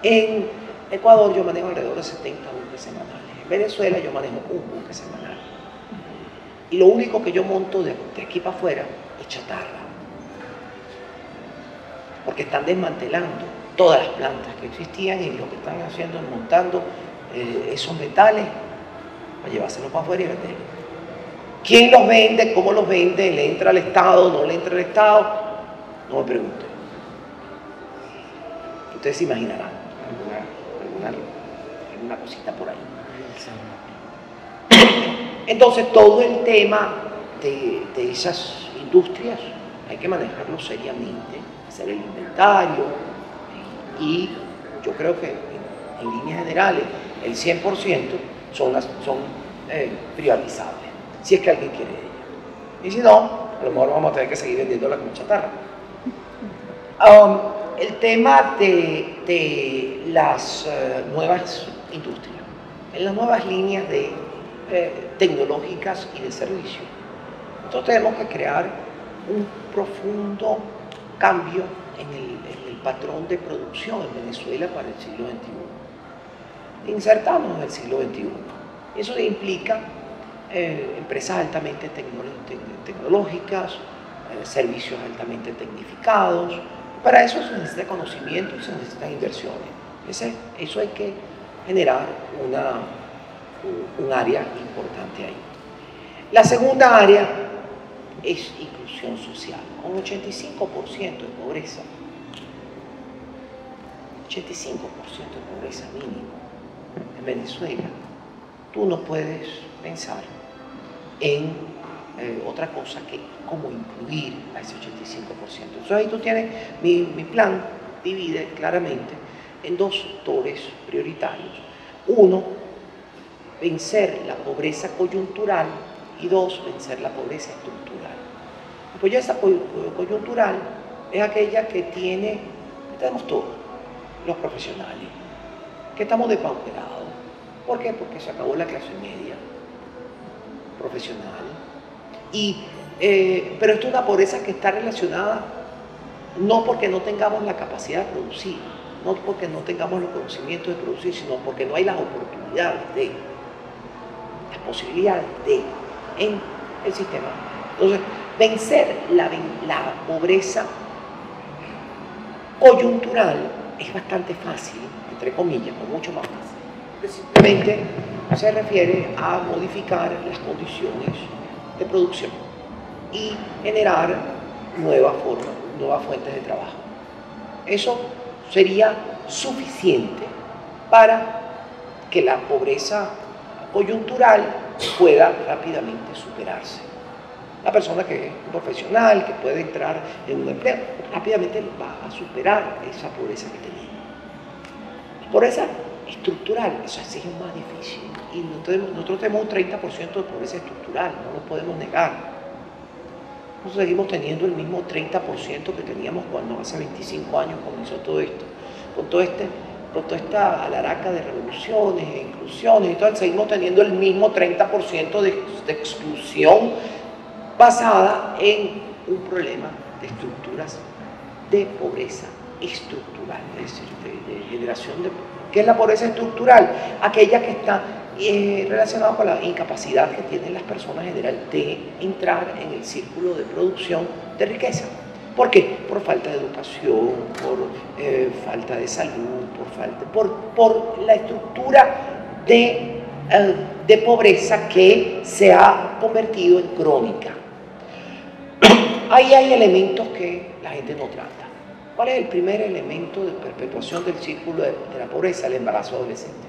S2: En Ecuador yo manejo alrededor de 70 buques semanales. En Venezuela yo manejo un buque semanal. Y lo único que yo monto de aquí para afuera es chatarra. Porque están desmantelando todas las plantas que existían y lo que están haciendo es montando esos metales para llevárselos para afuera y venderlos. ¿Quién los vende? ¿Cómo los vende? ¿Le entra al Estado? ¿No le entra al Estado? No me pregunten. Ustedes se imaginarán alguna cosita por ahí. Entonces todo el tema de esas industrias hay que manejarlo seriamente, hacer el inventario, y yo creo que en líneas generales el 100% son privatizables, si es que alguien quiere de ella. Y si no, a lo mejor vamos a tener que seguir vendiéndola como chatarra. El tema de las nuevas industrias, en las nuevas líneas tecnológicas y de servicio. Nosotros tenemos que crear un profundo cambio en el patrón de producción en Venezuela para el siglo XXI. Insertarnos en el siglo XXI. Eso implica empresas altamente tecnológicas, servicios altamente tecnificados. Para eso se necesita conocimiento y se necesitan inversiones. Eso hay que generar un área importante ahí. La segunda área es inclusión social, con 85% de pobreza. 85% de pobreza mínimo en Venezuela. Tú no puedes pensar en otra cosa que cómo incluir a ese 85%. Entonces ahí tú tienes, mi plan divide claramente en dos sectores prioritarios. Uno, vencer la pobreza coyuntural, y dos, vencer la pobreza estructural. La pobreza coyuntural es aquella que tenemos todos, los profesionales, que estamos depauperados. ¿Por qué? Porque se acabó la clase media profesional. Pero esto es una pobreza que está relacionada no porque no tengamos la capacidad de producir, no porque no tengamos los conocimientos de producir, sino porque no hay las oportunidades las posibilidades en el sistema. Entonces, vencer la pobreza coyuntural es bastante fácil, entre comillas, o mucho más fácil, porque simplemente se refiere a modificar las condiciones de producción y generar nuevas fuentes de trabajo. Eso sería suficiente para que la pobreza coyuntural pueda rápidamente superarse. La persona que es un profesional, que puede entrar en un empleo, rápidamente va a superar esa pobreza que tenía. Pobreza estructural, eso sí es más difícil. Y nosotros tenemos un 30% de pobreza estructural, no lo podemos negar. Nosotros seguimos teniendo el mismo 30% que teníamos cuando hace 25 años comenzó todo esto. Con toda esta alaraca de revoluciones e inclusiones y todo, seguimos teniendo el mismo 30% de exclusión basada en un problema de estructuras de pobreza estructural, es decir, de generación de... ¿Qué es la pobreza estructural? Aquella que está relacionada con la incapacidad que tienen las personas en general de entrar en el círculo de producción de riqueza. ¿Por qué? Por falta de educación, por falta de salud, por la estructura de pobreza que se ha convertido en crónica. Ahí hay elementos que la gente no trata. ¿Cuál es el primer elemento de perpetuación del círculo de la pobreza? El embarazo adolescente.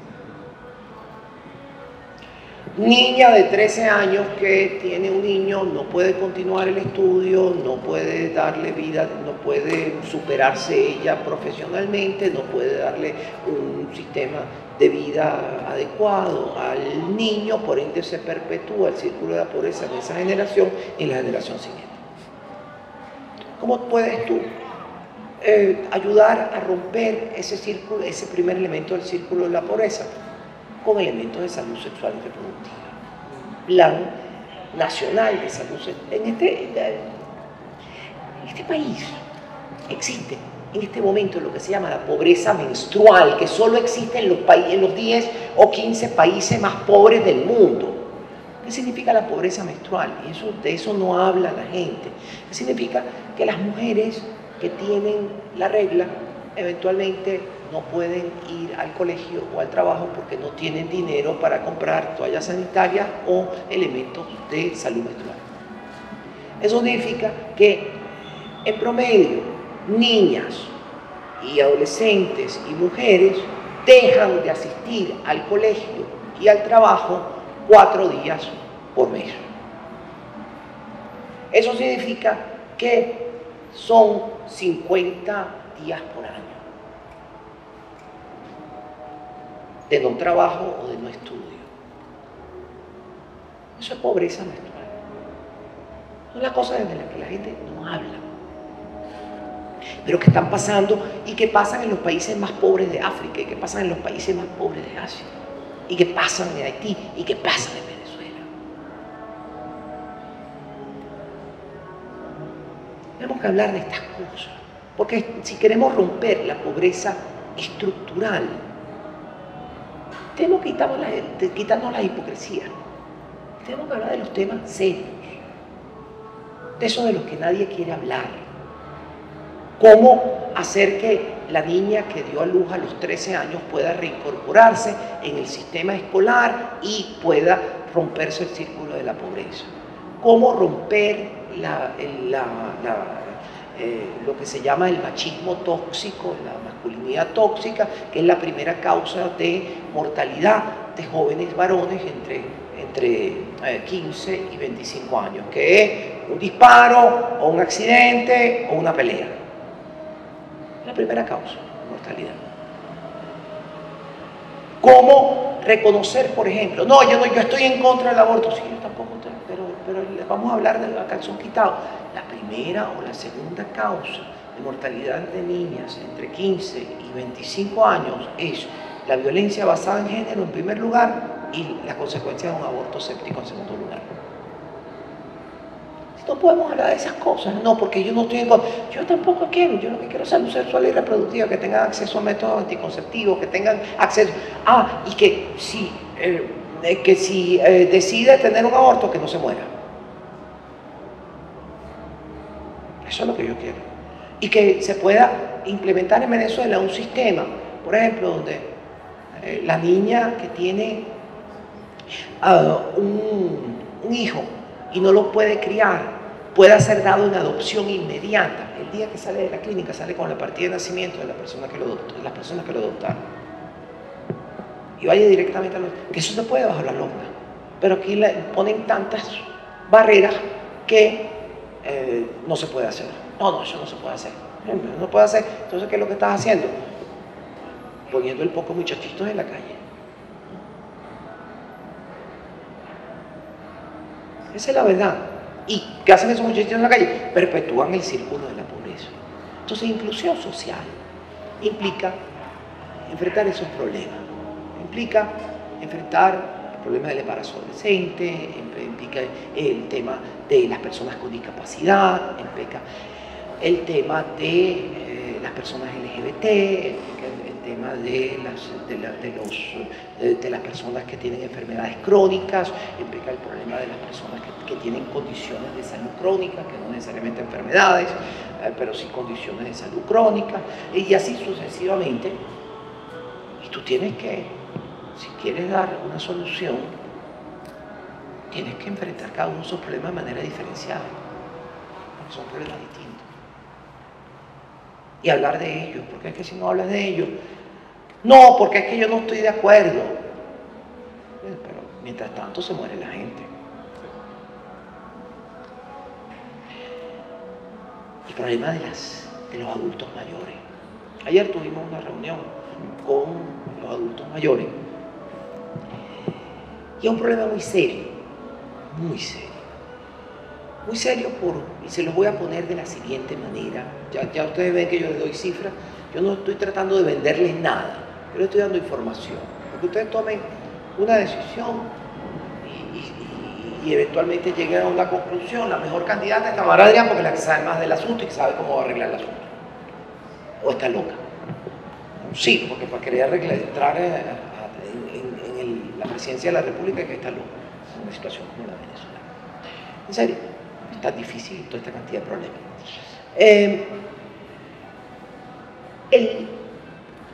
S2: Niña de 13 años que tiene un niño, no puede continuar el estudio, no puede darle vida, no puede superarse ella profesionalmente, no puede darle un sistema de vida adecuado al niño, por ende se perpetúa el círculo de la pobreza en esa generación y en la generación siguiente. ¿Cómo puedes tú ayudar a romper ese círculo, ese primer elemento del círculo de la pobreza? Con elementos de salud sexual y reproductiva. Plan nacional de salud sexual. En este país existe en este momento lo que se llama la pobreza menstrual, que solo existe en los 10 o 15 países más pobres del mundo. ¿Qué significa la pobreza menstrual? Y de eso no habla la gente. ¿Qué significa? Que las mujeres que tienen la regla eventualmente no pueden ir al colegio o al trabajo porque no tienen dinero para comprar toallas sanitarias o elementos de salud menstrual. Eso significa que en promedio niñas y adolescentes y mujeres dejan de asistir al colegio y al trabajo 4 días por mes. Eso significa que son 50 días por año de no trabajo o de no estudio. Eso es pobreza menstrual. Son las cosas de las que la gente no habla, pero que están pasando y que pasan en los países más pobres de África y que pasan en los países más pobres de Asia y que pasan en Haití y que pasan en Venezuela. Tenemos que hablar de estas cosas, porque si queremos romper la pobreza estructural, tenemos que quitarnos la hipocresía. Tenemos que hablar de los temas serios, de eso de los que nadie quiere hablar. Cómo hacer que la niña que dio a luz a los 13 años pueda reincorporarse en el sistema escolar y pueda romperse el círculo de la pobreza. Cómo romper lo que se llama el machismo tóxico, la masculinidad tóxica, que es la primera causa de mortalidad de jóvenes varones entre 15 y 25 años, que es un disparo o un accidente o una pelea. Es la primera causa de mortalidad. ¿Cómo reconocer, por ejemplo? No, yo estoy en contra del aborto. Sí, yo tampoco, pero vamos a hablar de la calzón quitado. La primera o la segunda causa de mortalidad de niñas entre 15 y 25 años es la violencia basada en género en primer lugar y las consecuencias de un aborto séptico en segundo lugar. No podemos hablar de esas cosas, no, porque yo no estoy en contra. Yo tampoco quiero, yo lo que quiero es salud sexual y reproductiva, que tengan acceso a métodos anticonceptivos, que tengan acceso. Y que si decide tener un aborto, que no se muera. Eso es lo que yo quiero. Y que se pueda implementar en Venezuela un sistema, por ejemplo, donde la niña que tiene un hijo y no lo puede criar, pueda ser dado en adopción inmediata. El día que sale de la clínica, sale con la partida de nacimiento de la persona que lo adoptó, de las personas que lo adoptaron. Y vaya directamente a que eso se puede bajo la norma. Pero aquí le ponen tantas barreras que no se puede hacer. No, eso no se puede hacer. No puede hacer. Entonces, ¿qué es lo que estás haciendo? Poniendo el poco muchachitos en la calle. Esa es la verdad. ¿Y qué hacen esos muchachitos en la calle? Perpetúan el círculo de la pobreza. Entonces, inclusión social implica enfrentar esos problemas. Implica enfrentar el problema del embarazo adolescente, implica el tema de las personas con discapacidad, implica el tema de las personas LGBT, implica el tema de las personas que tienen enfermedades crónicas, implica el problema de las personas que tienen condiciones de salud crónica, que no necesariamente enfermedades, pero sí condiciones de salud crónica, y así sucesivamente. Y tú tienes que, si quieres dar una solución, tienes que enfrentar cada uno de esos problemas de manera diferenciada, porque son problemas distintos. Y hablar de ellos, porque es que si no hablas de ellos, no, porque es que yo no estoy de acuerdo. Pero mientras tanto se muere la gente. El problema de los adultos mayores. Ayer tuvimos una reunión con los adultos mayores y es un problema muy serio, muy serio. Muy serio y se los voy a poner de la siguiente manera. Ya ustedes ven que yo les doy cifras. Yo no estoy tratando de venderles nada, yo les estoy dando información. Porque ustedes tomen una decisión y eventualmente lleguen a una conclusión. La mejor candidata es Tamara Adrián, porque es la que sabe más del asunto y que sabe cómo va a arreglar el asunto. O está loca. Sí, porque para querer entrar en la presidencia de la República hay que estar loca en una situación como la de Venezuela. En serio, está difícil toda esta cantidad de problemas.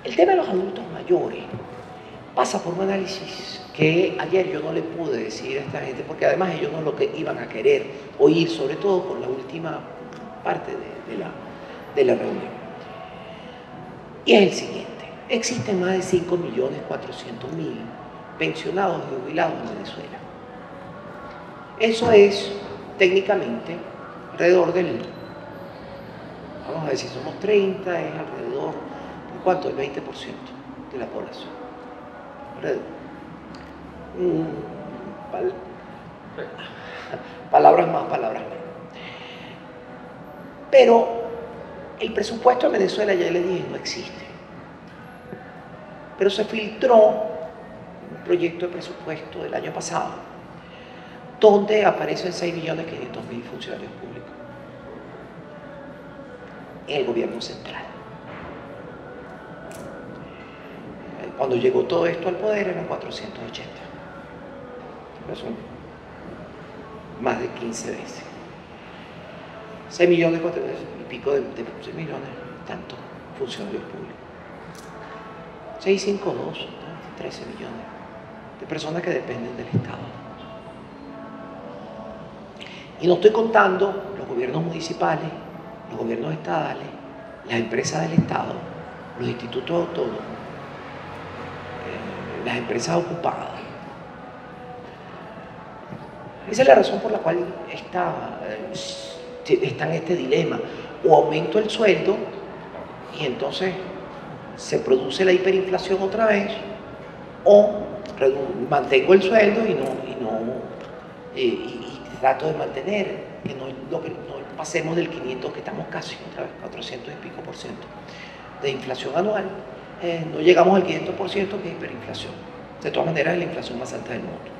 S2: El tema de los adultos mayores pasa por un análisis que ayer yo no le pude decir a esta gente, porque además ellos no lo que iban a querer oír, sobre todo con la última parte de la reunión. Y es el siguiente: existen más de 5.400.000 pensionados y jubilados en Venezuela. Eso es técnicamente alrededor del, vamos a ver si somos 30, es alrededor, ¿cuánto? El 20% de la población. Palabras más, palabras menos. Pero el presupuesto en Venezuela, ya les dije, no existe. Pero se filtró un proyecto de presupuesto del año pasado, donde aparecen 6.500.000 funcionarios públicos en el gobierno central. Cuando llegó todo esto al poder eran 480. Pero son más de 15 veces. 6 millones y pico de 6 millones, tantos funcionarios públicos. 652, 13 millones de personas que dependen del Estado. Y no estoy contando los gobiernos municipales, los gobiernos estadales, las empresas del Estado, los institutos autónomos, las empresas ocupadas. Esa es la razón por la cual está en este dilema: o aumento el sueldo y entonces se produce la hiperinflación otra vez, o mantengo el sueldo y trato de mantener que no pasemos del 500, que estamos casi otra vez 400 y pico % de inflación anual. No llegamos al 500%, que es hiperinflación. De todas maneras, es la inflación más alta del mundo.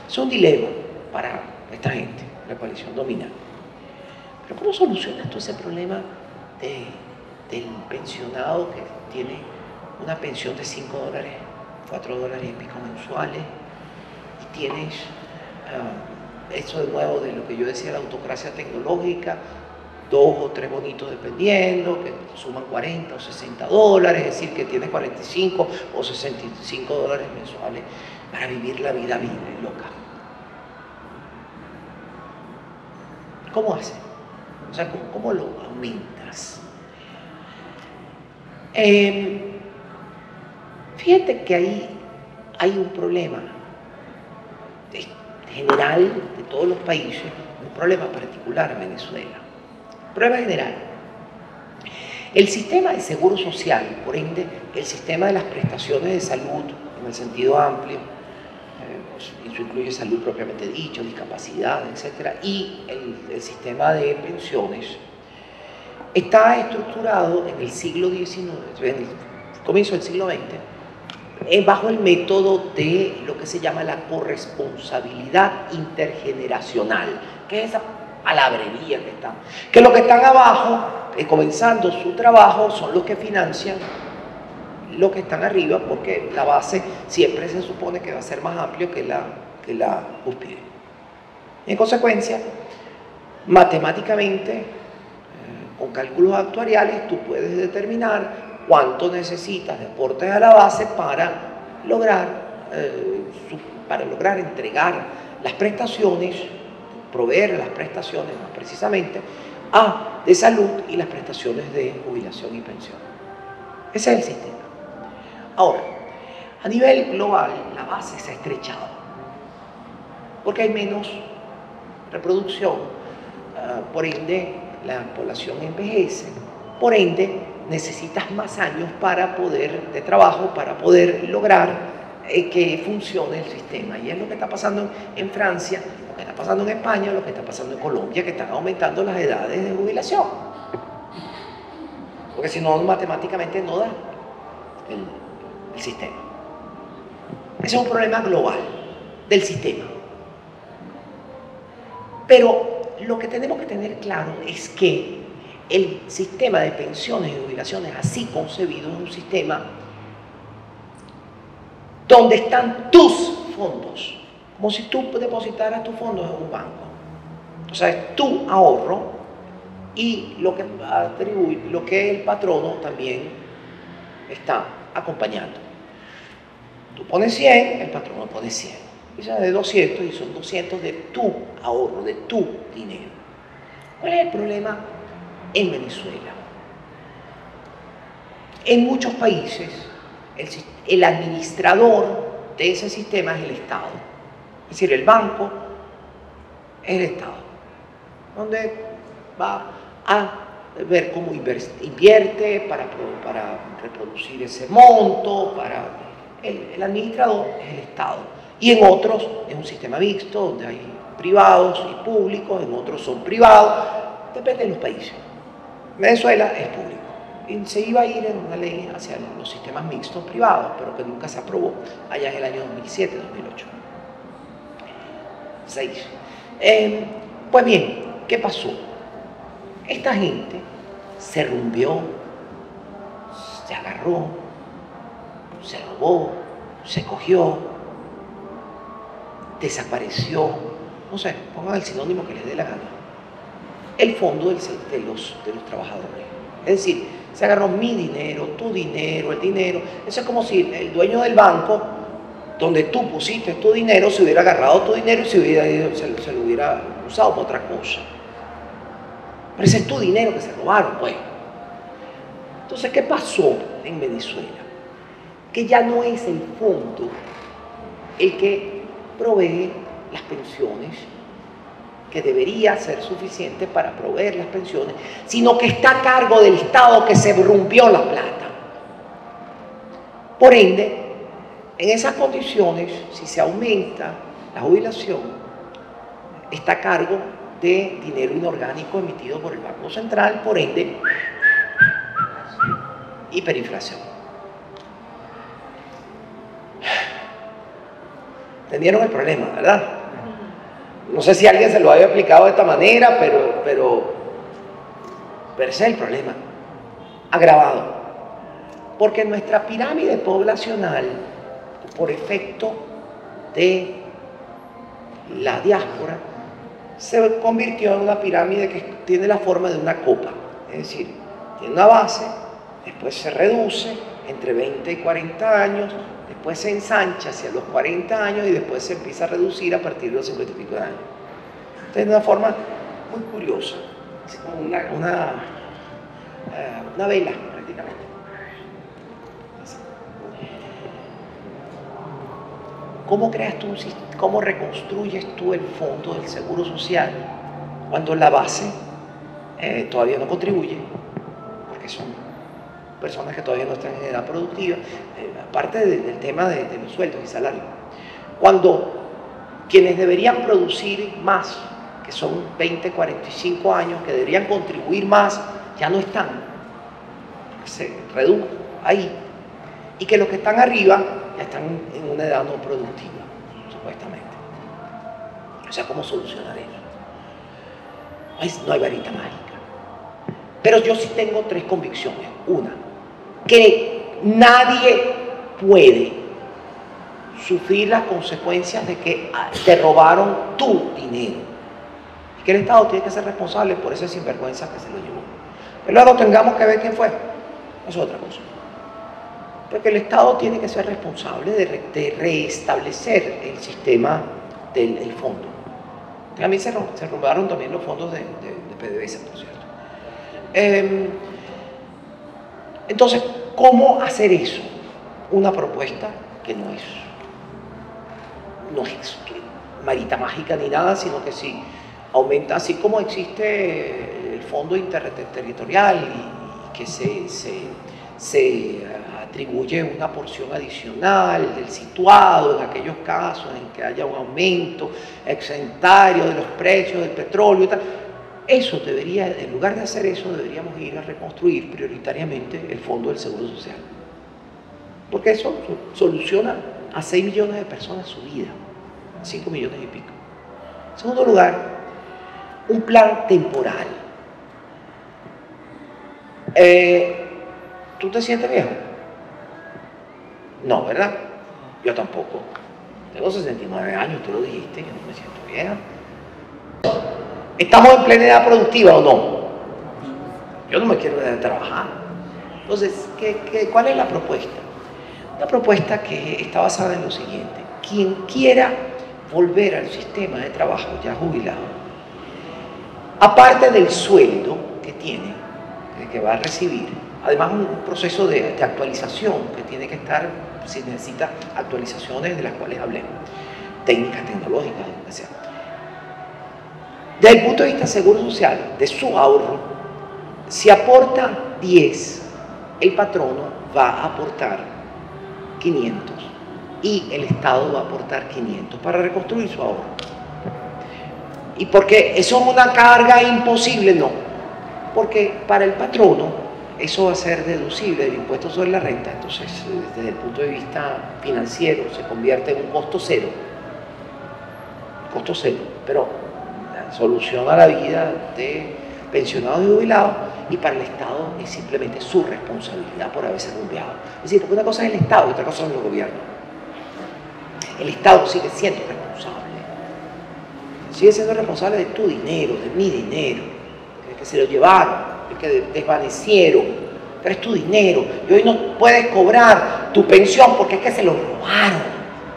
S2: Es un dilema para esta gente, la coalición dominante. Pero ¿cómo solucionas tú ese problema del pensionado que tiene una pensión de $5, $4 y pico mensuales, y tienes eso de nuevo de lo que yo decía, la autocracia tecnológica, 2 o 3 bonitos dependiendo, que suman 40 o 60 dólares, es decir, que tienes 45 o 65 dólares mensuales para vivir la vida loca? ¿Cómo haces? O sea, ¿cómo lo aumentas? Fíjate que ahí hay un problema general de todos los países, un problema particular en Venezuela. Problema general: el sistema de seguro social, por ende, el sistema de las prestaciones de salud en el sentido amplio, eso incluye salud propiamente dicho, discapacidad, etc., y el sistema de pensiones, está estructurado en el siglo XIX, en el comienzo del siglo XX, bajo el método de lo que se llama la corresponsabilidad intergeneracional, que es esa palabrería que los que están abajo, comenzando su trabajo, son los que financian los que están arriba, porque la base siempre se supone que va a ser más amplio que la cúspide. En consecuencia, matemáticamente, con cálculos actuariales, tú puedes determinar cuánto necesitas de aportes a la base para lograr entregar las prestaciones, proveer las prestaciones más precisamente de salud y las prestaciones de jubilación y pensión. Ese es el sistema. Ahora, a nivel global, la base se ha estrechado porque hay menos reproducción, por ende la población envejece, por ende necesitas más años de trabajo para poder lograr que funcione el sistema. Y es lo que está pasando en Francia, lo que está pasando en España, lo que está pasando en Colombia, que están aumentando las edades de jubilación. Porque si no, matemáticamente no da el sistema. Ese es un problema global del sistema. Pero lo que tenemos que tener claro es que el sistema de pensiones y jubilaciones así concebido es un sistema donde están tus fondos, como si tú depositaras tus fondos en un banco. O sea, es tu ahorro y lo que el patrono también está acompañando. Tú pones 100, el patrón pone 100. Y son de 200 y son 200 de tu ahorro, de tu dinero. ¿Cuál es el problema en Venezuela? En muchos países, el administrador de ese sistema es el Estado. Es decir, el banco es el Estado, donde va a ver cómo invierte para reproducir ese monto, el administrador es el Estado. Y en otros es un sistema mixto, donde hay privados y públicos, en otros son privados, depende de los países. Venezuela es público. Y se iba a ir en una ley hacia los sistemas mixtos privados, pero que nunca se aprobó allá en el año 2007, 2008. 6. Pues bien, ¿qué pasó? Esta gente se rumbeó, se agarró, se robó, se cogió, desapareció, no sé, pongan el sinónimo que les dé la gana, el fondo de los trabajadores. Es decir, se agarró mi dinero, tu dinero, el dinero. Eso es como si el dueño del banco, donde tú pusiste tu dinero, se hubiera agarrado tu dinero y se lo hubiera usado para otra cosa. Pero ese es tu dinero que se robaron, pues. Entonces, ¿qué pasó en Venezuela? Que ya no es el fondo el que provee las pensiones, que debería ser suficiente para proveer las pensiones, sino que está a cargo del Estado, que se rompió la plata. Por ende, en esas condiciones, si se aumenta la jubilación, está a cargo de dinero inorgánico emitido por el Banco Central, por ende, hiperinflación. ¿Entendieron el problema, verdad? No sé si alguien se lo había aplicado de esta manera, pero ese es el problema, agravado. Porque nuestra pirámide poblacional, por efecto de la diáspora, se convirtió en una pirámide que tiene la forma de una copa. Es decir, tiene una base, después se reduce entre 20 y 40 años, después se ensancha hacia los 40 años y después se empieza a reducir a partir de los 50 y pico de años. Entonces, de una forma muy curiosa, es como una vela prácticamente. ¿Cómo creas tú, cómo reconstruyes tú el fondo del Seguro Social cuando la base todavía no contribuye? Porque son personas que todavía no están en edad productiva, aparte del tema de los sueldos y salarios. Cuando quienes deberían producir más, que son 20, 45 años, que deberían contribuir más, ya no están, se redujo ahí, y que los que están arriba ya están en una edad no productiva, supuestamente. O sea, ¿cómo solucionar eso? No hay varita mágica. Pero yo sí tengo 3 convicciones. Una, que nadie puede sufrir las consecuencias de que te robaron tu dinero. Y que el Estado tiene que ser responsable por ese sinvergüenza que se lo llevó. Que luego tengamos que ver quién fue. Eso es otra cosa. Porque el Estado tiene que ser responsable de restablecer el sistema del fondo. También se robaron también los fondos de PDVSA, por cierto. Entonces, ¿cómo hacer eso? Una propuesta que no es marita mágica ni nada, sino que sí aumenta, así como existe el fondo interterritorial y que se atribuye una porción adicional del situado en aquellos casos en que haya un aumento excedentario de los precios del petróleo y tal. Eso debería, en lugar de hacer eso, deberíamos ir a reconstruir prioritariamente el Fondo del Seguro Social. Porque eso soluciona a 6 millones de personas su vida, 5 millones y pico. En segundo lugar, un plan temporal. ¿Tú te sientes viejo? No, ¿verdad? Yo tampoco. Tengo 69 años, tú lo dijiste, yo no me siento vieja. ¿Estamos en plena edad productiva o no? Yo no me quiero dejar de trabajar. Entonces, ¿cuál es la propuesta? Una propuesta que está basada en lo siguiente. Quien quiera volver al sistema de trabajo ya jubilado, aparte del sueldo que tiene, que va a recibir, además un proceso de actualización que tiene que estar, si necesita actualizaciones de las cuales hablemos, técnicas, tecnológicas, lo que sea. Desde el punto de vista seguro social, de su ahorro, si aporta 10, el patrono va a aportar 500 y el Estado va a aportar 500 para reconstruir su ahorro. ¿Y por qué eso es una carga imposible? No, porque para el patrono eso va a ser deducible del impuesto sobre la renta, entonces desde el punto de vista financiero se convierte en un costo cero, pero soluciona la vida de pensionados y jubilados, y para el Estado es simplemente su responsabilidad por haberse rumbeado. Es decir, porque una cosa es el Estado y otra cosa es el gobierno. El Estado sigue siendo responsable de tu dinero, de mi dinero, que se lo llevaron, que desvanecieron, pero es tu dinero, y hoy no puedes cobrar tu pensión porque es que se lo robaron,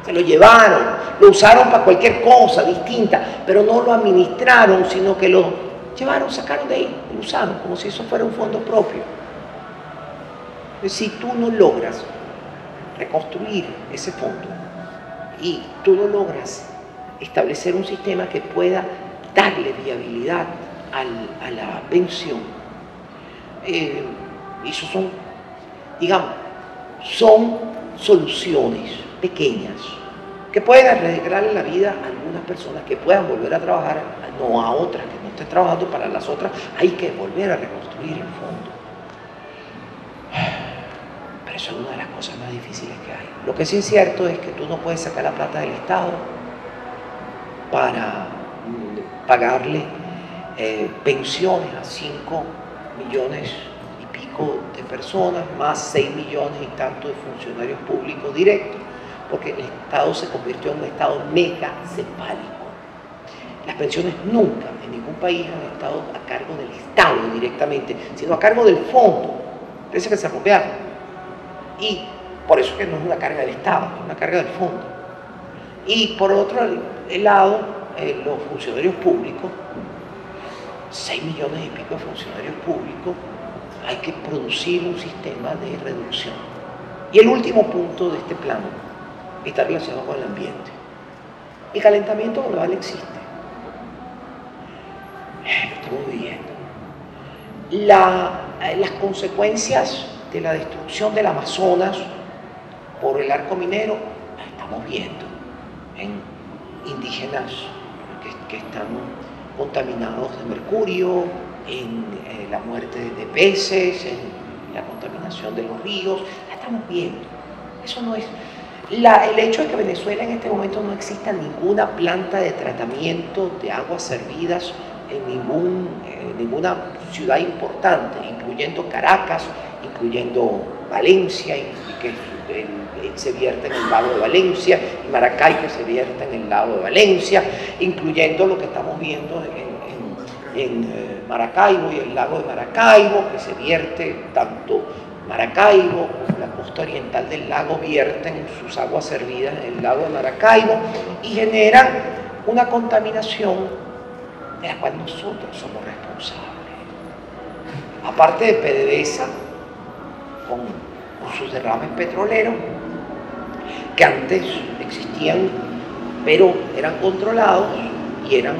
S2: se lo llevaron, lo usaron para cualquier cosa distinta, pero no lo administraron, sino que lo llevaron, sacaron de ahí, lo usaron, como si eso fuera un fondo propio. Si tú no logras reconstruir ese fondo y tú no logras establecer un sistema que pueda darle viabilidad a la pensión, eso son, digamos, son soluciones pequeñas que pueden arreglarle la vida a algunas personas que puedan volver a trabajar, no a otras que no estén trabajando. Para las otras hay que volver a reconstruir el fondo. Pero eso es una de las cosas más difíciles que hay. Lo que sí es cierto es que tú no puedes sacar la plata del Estado para pagarle pensiones a 5 millones y pico de personas, más 6 millones y tanto de funcionarios públicos directos, porque el Estado se convirtió en un Estado megacefálico. Las pensiones nunca en ningún país han estado a cargo del Estado directamente, sino a cargo del fondo. Parece que se rodearon. Y por eso es que no es una carga del Estado, es una carga del fondo. Y por otro lado, los funcionarios públicos, 6 millones y pico de funcionarios públicos, hay que producir un sistema de reducción. Y el último punto de este plan está relacionado con el ambiente. El calentamiento global existe. Lo estamos viviendo. Las consecuencias de la destrucción del Amazonas por el arco minero las estamos viendo en indígenas que están contaminados de mercurio, en la muerte de peces, en la contaminación de los ríos, la estamos viendo. Eso no es... el hecho de que Venezuela en este momento no exista ninguna planta de tratamiento de aguas servidas en ninguna ciudad importante, incluyendo Caracas, incluyendo Valencia, que se vierte en el lago de Valencia, y Maracay, que se vierte en el lago de Valencia, incluyendo lo que estamos viendo en Maracaibo y el lago de Maracaibo, que se vierte tanto Maracaibo como la costa oriental del lago vierten sus aguas servidas en el lago de Maracaibo y generan una contaminación de la cual nosotros somos responsables. Aparte de PDVSA, con sus derrames petroleros, que antes existían, pero eran controlados y eran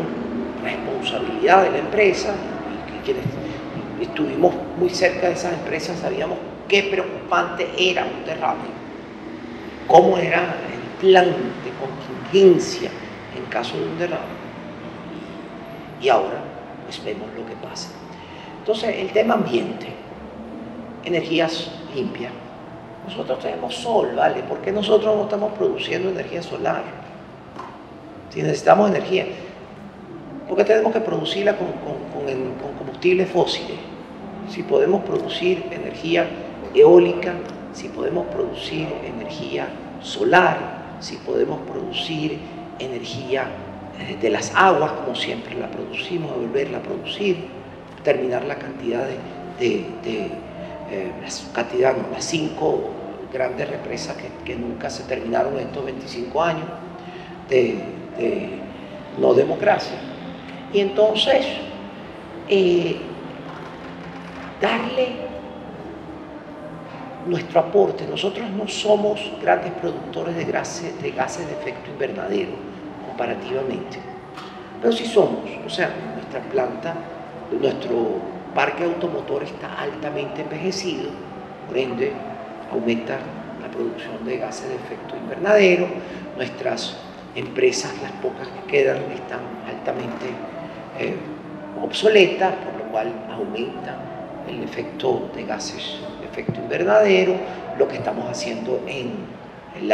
S2: responsabilidad de la empresa, y quienes estuvimos muy cerca de esas empresas sabíamos qué preocupante era un derrame, cómo era el plan de contingencia en caso de un derrame. Y ahora pues vemos lo que pasa. Entonces el tema ambiente, energías limpias. Nosotros tenemos sol, ¿vale? ¿Por qué nosotros no estamos produciendo energía solar? Si necesitamos energía, ¿por qué tenemos que producirla con combustibles fósiles? Si podemos producir energía eólica, si podemos producir energía solar, si podemos producir energía de las aguas, como siempre la producimos, volverla a producir, terminar la cantidad de las 5 grandes represas que nunca se terminaron en estos 25 años de no democracia. Y entonces, darle nuestro aporte. Nosotros no somos grandes productores de gases de efecto invernadero comparativamente, pero sí somos. O sea, nuestra planta, nuestro parque automotor está altamente envejecido, por ende aumenta la producción de gases de efecto invernadero. Nuestras empresas, las pocas que quedan, están altamente obsoletas, por lo cual aumenta el efecto de gases de efecto invernadero. Lo que estamos haciendo en el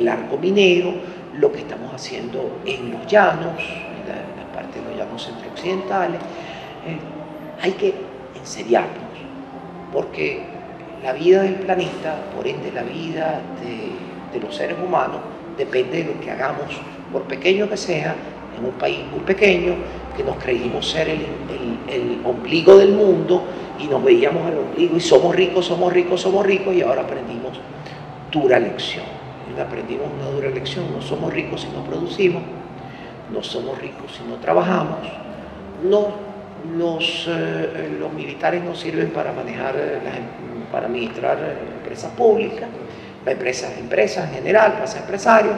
S2: arco minero, lo que estamos haciendo en los llanos, en la parte de los llanos centro-occidentales. Hay que enseriarnos, porque la vida del planeta, por ende la vida de los seres humanos, depende de lo que hagamos, por pequeño que sea, en un país muy pequeño, que nos creímos ser el ombligo del mundo y nos veíamos al ombligo y somos ricos, somos ricos, somos ricos, y ahora aprendimos dura lección. Aprendimos una dura lección: no somos ricos si no producimos, no somos ricos si no trabajamos, los militares no sirven para manejar, para administrar empresas públicas, empresas en general, para ser empresarios.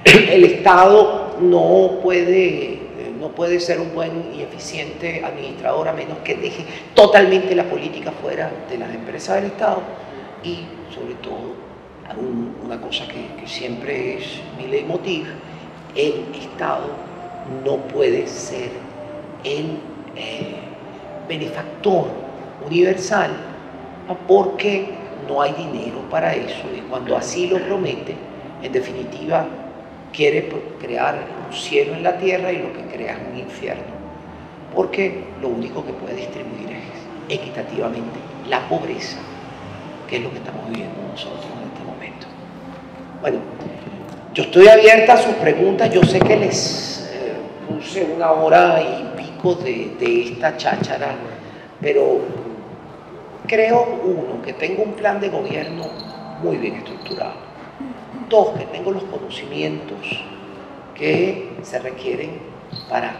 S2: El Estado no puede ser un buen y eficiente administrador a menos que deje totalmente la política fuera de las empresas del Estado. Y sobre todo, una cosa que siempre es mi leitmotiv: el Estado no puede ser el benefactor universal, porque no hay dinero para eso, y cuando así lo promete, en definitiva quiere crear un cielo en la tierra, y lo que crea es un infierno, porque lo único que puede distribuir es equitativamente la pobreza, que es lo que estamos viviendo nosotros en este momento. Bueno, yo estoy abierta a sus preguntas. Yo sé que les puse 1 hora y pico de esta cháchara, pero creo, 1, que tengo un plan de gobierno muy bien estructurado; 2, que tengo los conocimientos que se requieren para,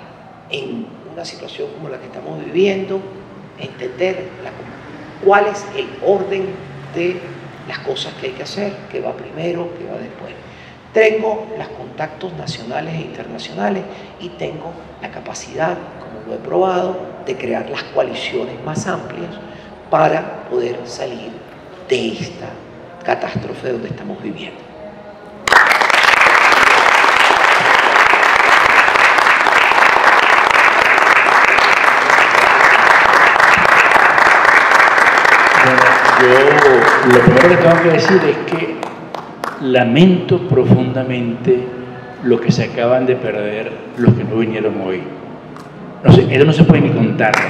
S2: en una situación como la que estamos viviendo, entender cuál es el orden de las cosas que hay que hacer, qué va primero, qué va después. Tengo los contactos nacionales e internacionales, y tengo la capacidad, como lo he probado, de crear las coaliciones más amplias para poder salir de esta catástrofe donde estamos viviendo.
S1: Yo lo primero que tengo que decir es que lamento profundamente lo que se acaban de perder los que no vinieron hoy. No sé, eso no se puede ni contar. De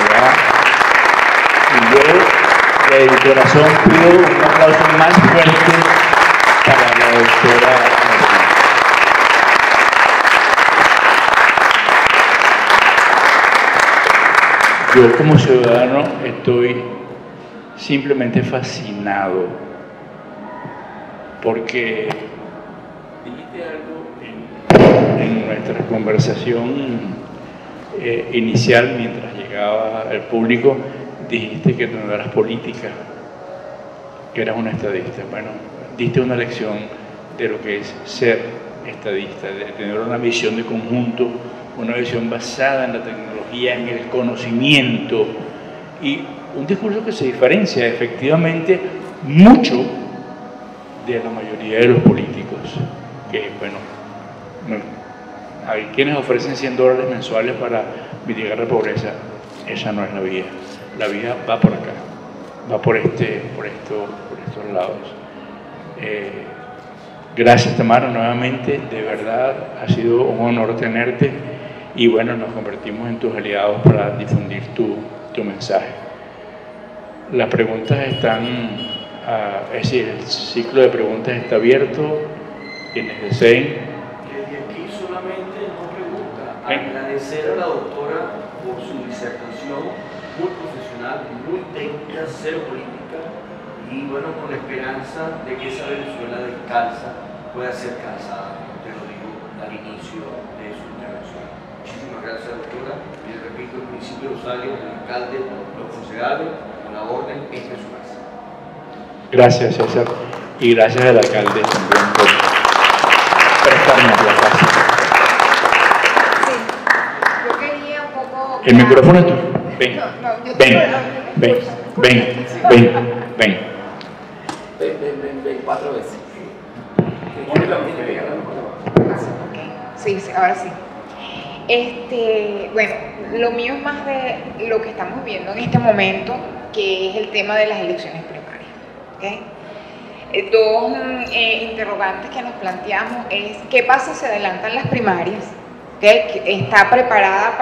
S1: verdad. Y yo, de corazón, pido un aplauso más fuerte para la doctora. Yo, como ciudadano, estoy simplemente fascinado, porque dijiste algo en nuestra conversación inicial, mientras llegaba el público. Dijiste que no eras política, que eras una estadista. Bueno, diste una lección de lo que es ser estadista, de tener una visión de conjunto, una visión basada en la tecnología, en el conocimiento, y un discurso que se diferencia efectivamente mucho de la mayoría de los políticos, que, bueno, hay quienes ofrecen $100 mensuales para mitigar la pobreza. Esa no es la vía. La vía va por acá, va por estos lados. Gracias, Tamara, nuevamente. De verdad ha sido un honor tenerte, y bueno, nos convertimos en tus aliados para difundir tu mensaje. Las preguntas están, es decir, el ciclo de preguntas está abierto. Quienes deseen.
S3: Desde aquí solamente no pregunta, Agradecer a la doctora por su disertación, muy profesional, muy técnica, cero política, y bueno, con la esperanza de que esa Venezuela descalza pueda ser calzada, te lo digo al inicio de su intervención. Muchísimas gracias, doctora. Y repito, el municipio de Rosario, el alcalde, los concejales, con la orden, esta es su casa.
S1: Gracias, César. Y gracias al alcalde también por prestarnos la casa.
S4: Sí, yo quería un poco...
S1: El micrófono es tuyo. Ven,
S4: yo
S1: ven, ven, ven, ven.
S2: Ven 4 veces.
S4: Sí, sí, ahora sí. Bueno, lo mío es más de lo que estamos viendo en este momento, que es el tema de las elecciones primarias. ¿Okay? Dos interrogantes que nos planteamos es ¿qué pasa si adelantan las primarias? ¿Okay? ¿Está preparada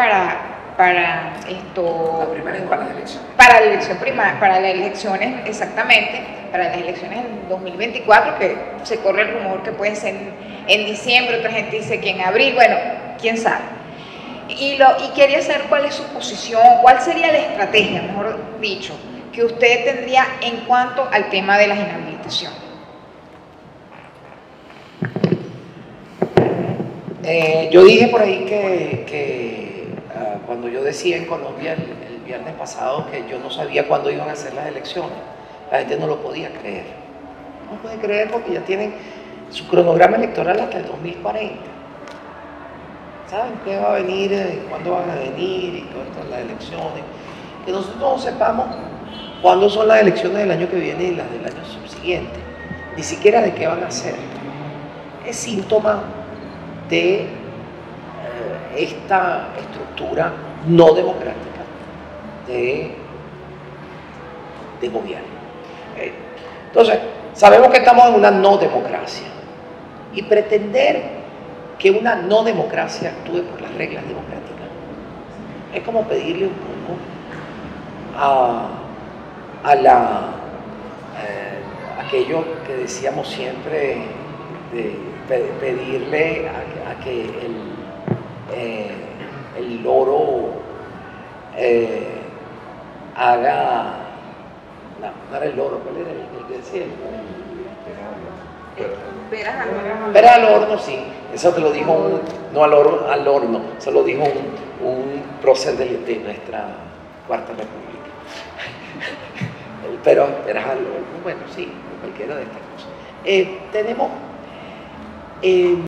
S4: para esto?
S2: La primaria para las elecciones.
S4: Para la elección primaria, para las elecciones, exactamente, para las elecciones del 2024, que se corre el rumor que puede ser en diciembre, otra gente dice que en abril, bueno, quién sabe. Y quería saber cuál es su posición, cuál sería la estrategia, mejor dicho, que usted tendría en cuanto al tema de la inhabilitación.
S2: Yo dije por ahí que cuando yo decía en Colombia el viernes pasado que yo no sabía cuándo iban a hacer las elecciones, la gente no lo podía creer. No puede creer porque ya tienen su cronograma electoral hasta el 2040. ¿Saben qué va a venir? ¿Cuándo van a venir? Y todas estas las elecciones. Que nosotros no sepamos cuándo son las elecciones del año que viene y las del año subsiguiente. Ni siquiera de qué van a ser. Es síntoma de esta estructura no democrática de gobierno. Entonces, sabemos que estamos en una no democracia y pretender que una no democracia actúe por las reglas democráticas es como pedirle un poco aquello que decíamos siempre de pedirle a que el loro haga, no era el loro, ¿cuál era el que decía? Veras al horno, sí. Eso te lo dijo no al horno, se lo dijo un prócer de nuestra Cuarta República. Pero veras al horno, bueno, sí, cualquiera de estas cosas. Tenemos